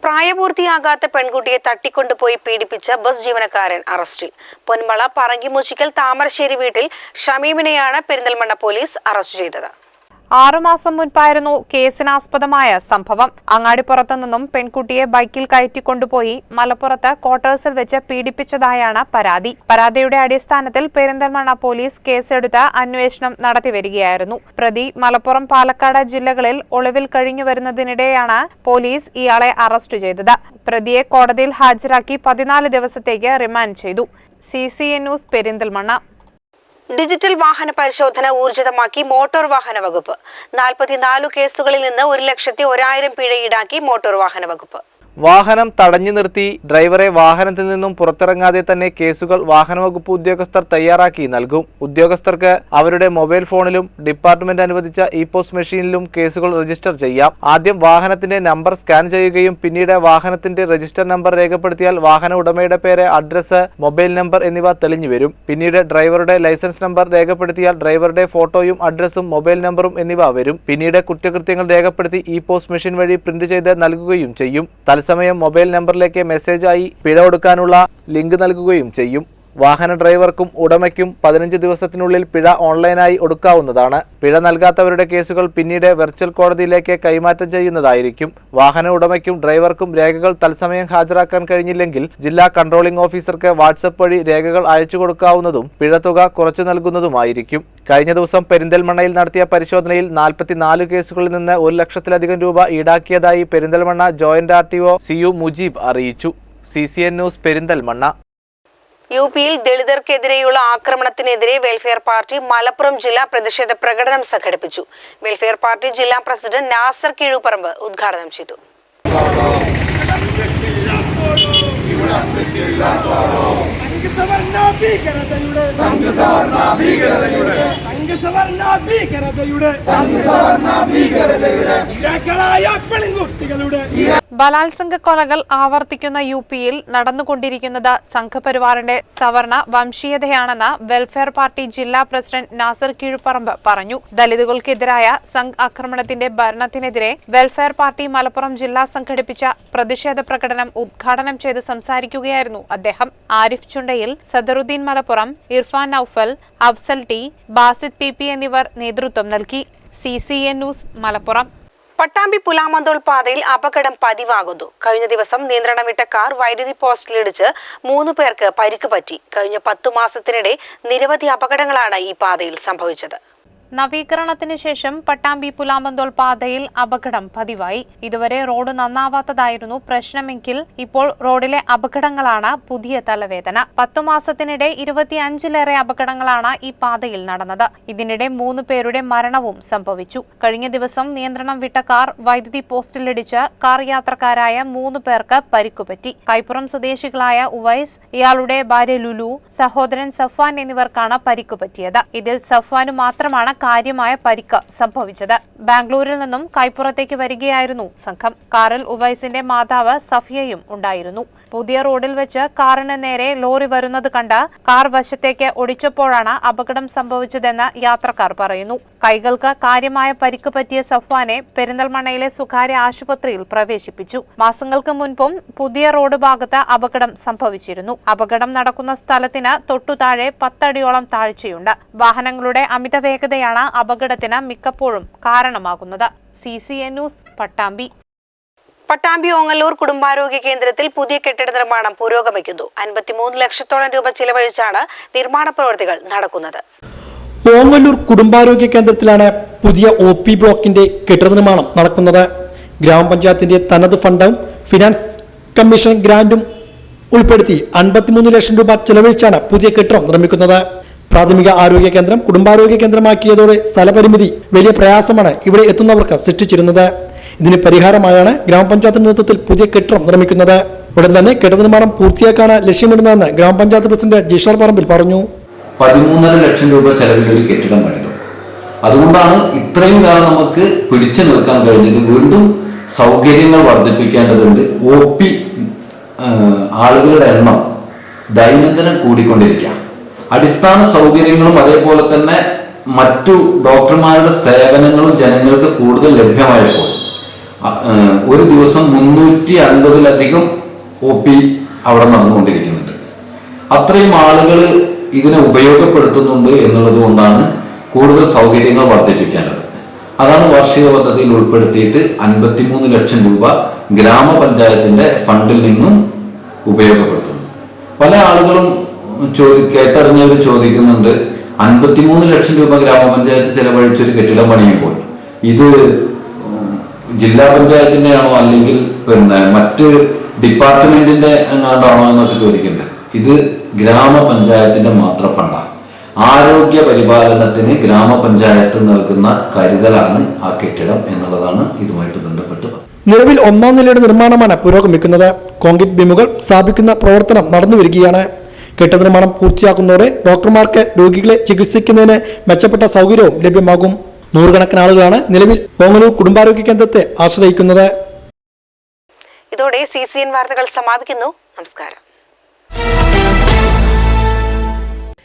പ്രായപൂർത്തിയാകാത്ത പെൺകുട്ടിയെ തട്ടിക്കൊണ്ടുപോയി പീഡിപ്പിച്ച ബസ് ജീവനക്കാരൻ അറസ്റ്റിൽ. പൊന്മള പറങ്കിമൂച്ചിക്കൽ താമരശ്ശേരി വീട്ടിൽ ഷമീമിനെയാണ് പെരിന്തൽമണ്ണ പോലീസ് അറസ്റ്റ് ചെയ്തത്. 6 മാസം മുൻപായിരുന്നു കേസിനാസ്പദമായ സംഭവം. അങ്ങാടിപ്പുറത്തു നിന്നും പെൺകുട്ടിയെ ബൈക്കിൽ കയറ്റിക്കൊണ്ടുപോയി മലപ്പുറത്ത് ക്വാർട്ടേഴ്സിൽ വെച്ച് പീഡിപ്പിച്ചതായാണ് പരാതി. പരാതിയുടെ അടിസ്ഥാനത്തിൽ പെരിന്തൽമണ്ണ പോലീസ് കേസെടുത്ത് അന്വേഷണം നടത്തിവരികയായിരുന്നു. പ്രതി മലപ്പുറം, പാലക്കാട് ജില്ലകളിൽ ഒളിവിൽ കഴിഞ്ഞുവരുന്നതിനിടെയാണ് പോലീസ് ഇയാളെ അറസ്റ്റ് ചെയ്തത്. പ്രതിയെ കോടതിയിൽ ഹാജരാക്കി 14 ദിവസത്തേക്ക് റിമാൻഡ് ചെയ്തു. CCN news Perinthalmanna. ഡിജിറ്റൽ വാഹന പരിശോധന ഊർജിതമാക്കി മോട്ടോർ വാഹന വകുപ്പ്. 44 കേസുകളിൽ നിന്ന് 1,01,000 പിഴ ഈടാക്കി മോട്ടോർ വാഹന വകുപ്പ്. വാഹനം തടഞ്ഞു നിർത്തി ഡ്രൈവറെ വാഹനത്തിൽ നിന്നും പുറത്തിറങ്ങാതെ തന്നെ കേസുകൾ വാഹനവകുപ്പ് ഉദ്യോഗസ്ഥർ തയ്യാറാക്കി നൽകും. ഉദ്യോഗസ്ഥർക്ക് അവരുടെ മൊബൈൽ ഫോണിലും ഡിപ്പാർട്ട്മെന്റ് അനുവദിച്ച ഇ-പോസ് മെഷീനിലും കേസുകൾ രജിസ്റ്റർ ചെയ്യാം. ആദ്യം വാഹനത്തിന്റെ നമ്പർ സ്കാൻ ചെയ്യുകയും പിന്നീട് വാഹനത്തിന്റെ രജിസ്റ്റർ നമ്പർ രേഖപ്പെടുത്തിയാൽ വാഹന ഉടമയുടെ പേര്, അഡ്രസ്, മൊബൈൽ നമ്പർ എന്നിവ തെളിഞ്ഞു വരും. പിന്നീട് ഡ്രൈവറുടെ ലൈസൻസ് നമ്പർ രേഖപ്പെടുത്തിയാൽ ഡ്രൈവറുടെ ഫോട്ടോയും അഡ്രസ്സും മൊബൈൽ നമ്പറും എന്നിവ വരും. പിന്നീട് കുറ്റകൃത്യങ്ങൾ രേഖപ്പെടുത്തി ഇ-പോസ് മെഷീൻ വഴി പ്രിന്റ് ചെയ്ത് നൽകുകയും ചെയ്യും. തത്സമയം മൊബൈൽ നമ്പറിലേക്ക് മെസ്സേജായി പിഴ കൊടുക്കാനുള്ള ലിങ്ക് നൽകുകയും ചെയ്യും. വാഹന ഡ്രൈവർക്കും ഉടമയ്ക്കും 15 ദിവസത്തിനുള്ളിൽ പിഴ ഓൺലൈനായി ഒടുക്കാവുന്നതാണ്. പിഴ നൽകാത്തവരുടെ കേസുകൾ പിന്നീട് വെർച്വൽ കോടതിയിലേക്ക് കൈമാറ്റം ചെയ്യുന്നതായിരിക്കും. വാഹന ഉടമയ്ക്കും ഡ്രൈവർക്കും രേഖകൾ തത്സമയം ഹാജരാക്കാൻ കഴിഞ്ഞില്ലെങ്കിൽ ജില്ലാ കൺട്രോളിംഗ് ഓഫീസർക്ക് വാട്സപ്പ് വഴി രേഖകൾ അയച്ചു കൊടുക്കാവുന്നതും പിഴത്തുക കുറച്ചു നൽകുന്നതുമായിരിക്കും. കഴിഞ്ഞ ദിവസം പെരിന്തൽമണ്ണയിൽ നടത്തിയ പരിശോധനയിൽ 44 കേസുകളിൽ നിന്ന് 1 ലക്ഷത്തിലധികം രൂപ ഈടാക്കിയതായി Perinthalmanna joint RTO CU Mujeeb അറിയിച്ചു. CCN news Perinthalmanna. യുപിയിൽ ദളിതർക്കെതിരെയുള്ള ആക്രമണത്തിനെതിരെ വെൽഫെയർ പാർട്ടി മലപ്പുറം ജില്ലാ പ്രതിഷേധ പ്രകടനം സംഘടിപ്പിച്ചു. വെൽഫെയർ പാർട്ടി ജില്ലാ പ്രസിഡന്റ് നാസർ കീഴുപറമ്പ് ഉദ്ഘാടനം ചെയ്തു. ബലാത്സംഗ കൊലകൾ ആവർത്തിക്കുന്ന യുപിയിൽ നടന്നുകൊണ്ടിരിക്കുന്നത് സംഘപരിവാറിന്റെ സവർണ വംശീയതയാണെന്ന് വെൽഫെയർ പാർട്ടി ജില്ലാ പ്രസിഡന്റ് നാസർ കീഴുപറമ്പ് പറഞ്ഞു. ദലിതുകൾക്കെതിരായ സംഘ് ആക്രമണത്തിന്റെ ഭരണത്തിനെതിരെ വെൽഫെയർ പാർട്ടി മലപ്പുറം ജില്ലാ സംഘടിപ്പിച്ച പ്രതിഷേധ പ്രകടനം ഉദ്ഘാടനം ചെയ്ത് സംസാരിക്കുകയായിരുന്നു അദ്ദേഹം. ആരിഫ് ചുണ്ടയിൽ, സദറുദ്ദീൻ മലപ്പുറം, ഇർഫാൻ നൌഫൽ, അഫ്സൽ ടി, ബാസിദ് PP എന്നിവർ നേതൃത്വം നൽകി. CCN news Malappuram. പട്ടാമ്പി പുലാമന്തോൾ പാതയിൽ അപകടം പതിവാകുന്നു. കഴിഞ്ഞ ദിവസം നിയന്ത്രണം വിട്ട കാർ വൈദ്യുതി പോസ്റ്റിലിടിച്ച് 3 പേർക്ക് പരിക്ക് പറ്റി. കഴിഞ്ഞ 10 മാസത്തിനിടെ നിരവധി അപകടങ്ങളാണ് ഈ പാതയിൽ സംഭവിച്ചത്. നവീകരണത്തിന് ശേഷം പട്ടാമ്പി പുലാമന്തോൾ പാതയിൽ അപകടം പതിവായി. ഇതുവരെ റോഡ് നന്നാവാത്തതായിരുന്നു പ്രശ്നമെങ്കിൽ ഇപ്പോൾ റോഡിലെ അപകടങ്ങളാണ് പുതിയ തലവേദന. 10 മാസത്തിനിടെ 25ലേറെ അപകടങ്ങളാണ് ഈ പാതയിൽ നടന്നത്. ഇതിനിടെ 3 പേരുടെ മരണവും സംഭവിച്ചു. കഴിഞ്ഞ ദിവസം നിയന്ത്രണം വിട്ട കാർ വൈദ്യുതി പോസ്റ്റിലിടിച്ച് കാർ യാത്രക്കാരായ 3 പേർക്ക് പരിക്കുപറ്റി. കൈപ്പുറം സ്വദേശികളായ ഉവൈസ്, ഇയാളുടെ ഭാര്യ ലുലു, സഹോദരൻ സഫ്വാൻ എന്നിവർക്കാണ് പരിക്കുപറ്റിയത്. ഇതിൽ സഫ്വാന് മാത്രമാണ് കാര്യമായ പരിക്ക് സംഭവിച്ചത്. ബാംഗ്ലൂരിൽ നിന്നും കൈപ്പുറത്തേക്ക് വരികയായിരുന്നു സംഘം. കാറിൽ ഉവൈസിന്റെ മാതാവ് സഫിയയും ഉണ്ടായിരുന്നു. പുതിയ റോഡിൽ വെച്ച് കാറിന് നേരെ ലോറി വരുന്നത് കണ്ട് കാർ വശത്തേക്ക് ഒടിച്ചപ്പോഴാണ് അപകടം സംഭവിച്ചതെന്ന് യാത്രക്കാർ പറയുന്നു. കൈകൾക്ക് കാര്യമായ പരിക്ക് പറ്റിയ സഫ്വാനെ പെരിന്തൽമണ്ണയിലെ സ്വകാര്യ ആശുപത്രിയിൽ പ്രവേശിപ്പിച്ചു. മാസങ്ങൾക്ക് മുൻപും പുതിയ റോഡ് ഭാഗത്ത് അപകടം സംഭവിച്ചിരുന്നു. അപകടം നടക്കുന്ന സ്ഥലത്തിന് തൊട്ടുതാഴെ 10 അടിയോളം താഴ്ചയുണ്ട്. വാഹനങ്ങളുടെ അമിത വേഗതയാണ് അപകടത്തിന് മിക്കപ്പോഴും കാരണമാകുന്നത്. CCN news Pattambi. പട്ടാമ്പി ഓങ്ങല്ലൂർ കുടുംബാരോഗ്യ കേന്ദ്രത്തിൽ പുതിയ കെട്ടിട നിർമ്മാണം പുരോഗമിക്കുന്നു. 53 ലക്ഷത്തോളം രൂപ ചിലവഴിച്ചാണ് നിർമ്മാണ പ്രവൃത്തികൾ നടക്കുന്നത്. ഓങ്ങല്ലൂർ കുടുംബാരോഗ്യ കേന്ദ്രത്തിലാണ് പുതിയ OP ബ്ലോക്കിന്റെ കെട്ടിട നിർമ്മാണം നടക്കുന്നത്. ഗ്രാമപഞ്ചായത്തിന്റെ തനത് ഫണ്ടും ഫിനാൻസ് കമ്മീഷൻ ഗ്രാന്റും ഉൾപ്പെടുത്തി 53 ലക്ഷം രൂപ ചെലവഴിച്ചാണ് പുതിയ കെട്ടിടം നിർമ്മിക്കുന്നത്. പ്രാഥമിക ആരോഗ്യ കേന്ദ്രം കുടുംബാരോഗ്യ കേന്ദ്രമാക്കിയതോടെ സ്ഥലപരിമിതി വലിയ പ്രയാസമാണ് ഇവിടെ എത്തുന്നവർക്ക് സൃഷ്ടിച്ചിരുന്നത്. ഇതിന് പരിഹാരമായാണ് ഗ്രാമപഞ്ചായത്തിന്റെ നേതൃത്വത്തിൽ പുതിയ കെട്ടിടം നിർമ്മിക്കുന്നത്. ഉടൻ തന്നെ കെട്ടിട നിർമ്മാണം പൂർത്തിയാക്കാനാണ് ലക്ഷ്യമിടുന്നതെന്ന് ഗ്രാമപഞ്ചായത്ത് പ്രസിഡന്റ് ജിഷാർ പറമ്പിൽ പറഞ്ഞു. 13.5 ലക്ഷം രൂപ ചെലവിൽ ഒരു കെട്ടിടം പണിതു. അതുകൊണ്ടാണ് ഇത്രയും കാലം നമുക്ക് പിടിച്ചു നിൽക്കാൻ കഴിഞ്ഞത്. വീണ്ടും സൗകര്യങ്ങൾ വർദ്ധിപ്പിക്കേണ്ടതുണ്ട്. OP ആളുകളുടെ എണ്ണം ദൈനംദിനം കൂടിക്കൊണ്ടിരിക്കുക. അടിസ്ഥാന സൗകര്യങ്ങളും അതേപോലെ തന്നെ മറ്റു ഡോക്ടർമാരുടെ സേവനങ്ങളും ജനങ്ങൾക്ക് കൂടുതൽ ലഭ്യമായപ്പോൾ ഒരു ദിവസം 350-ലധികം OP അവിടെ നടന്നുകൊണ്ടിരിക്കുന്നുണ്ട്. അത്രയും ആളുകൾ ഇതിനെ ഉപയോഗപ്പെടുത്തുന്നുണ്ട് എന്നുള്ളത് കൊണ്ടാണ് കൂടുതൽ സൗകര്യങ്ങൾ വർദ്ധിപ്പിക്കേണ്ടത്. അതാണ് വാർഷിക പദ്ധതിയിൽ ഉൾപ്പെടുത്തിയിട്ട് 53 ലക്ഷം രൂപ ഗ്രാമപഞ്ചായത്തിന്റെ ഫണ്ടിൽ നിന്നും ഉപയോഗപ്പെടുത്തുന്നു. പല ആളുകളും കേട്ടറിഞ്ഞവർ ചോദിക്കുന്നുണ്ട്, 53 ലക്ഷം രൂപ ഗ്രാമപഞ്ചായത്ത് ചെലവഴിച്ചൊരു കെട്ടിടം പണിയുമ്പോൾ ഇത് ജില്ലാ പഞ്ചായത്തിന്റെ ആണോ അല്ലെങ്കിൽ മറ്റ് ഡിപ്പാർട്ട്മെന്റിന്റെ എങ്ങാണ്ടാണോ എന്നൊക്കെ ചോദിക്കുന്നുണ്ട്. ഇത് ഗ്രാമപഞ്ചായത്തിന്റെ മാത്രം ഫണ്ടാണ്. ആരോഗ്യ പരിപാലനത്തിന് ഗ്രാമപഞ്ചായത്ത് നൽകുന്ന കരുതലാണ് ആ കെട്ടിടം എന്നുള്ളതാണ് ഇതുമായിട്ട് ബന്ധപ്പെട്ട്. നിലവിൽ 1ാം നിലയുടെ നിർമ്മാണമാണ് പുരോഗമിക്കുന്നത്. കോൺക്രീറ്റ് ബീമുകൾ സ്ഥാപിക്കുന്ന പ്രവർത്തനം നടന്നുവരികയാണ്. കെട്ടിട നിർമ്മാണം പൂർത്തിയാക്കുന്നതോടെ ഡോക്ടർമാർക്ക് രോഗികളെ ചികിത്സിക്കുന്നതിന് മെച്ചപ്പെട്ട സൗകര്യവും ലഭ്യമാകും. 100 കണക്കിന് ആളുകളാണ് നിലവിൽ ഓങ്ങല്ലൂർ കുടുംബാരോഗ്യ കേന്ദ്രത്തെ ആശ്രയിക്കുന്നത്. ഇതോടെ CCN വാർത്തകൾ സമാപിക്കുന്നു. നമസ്കാരം.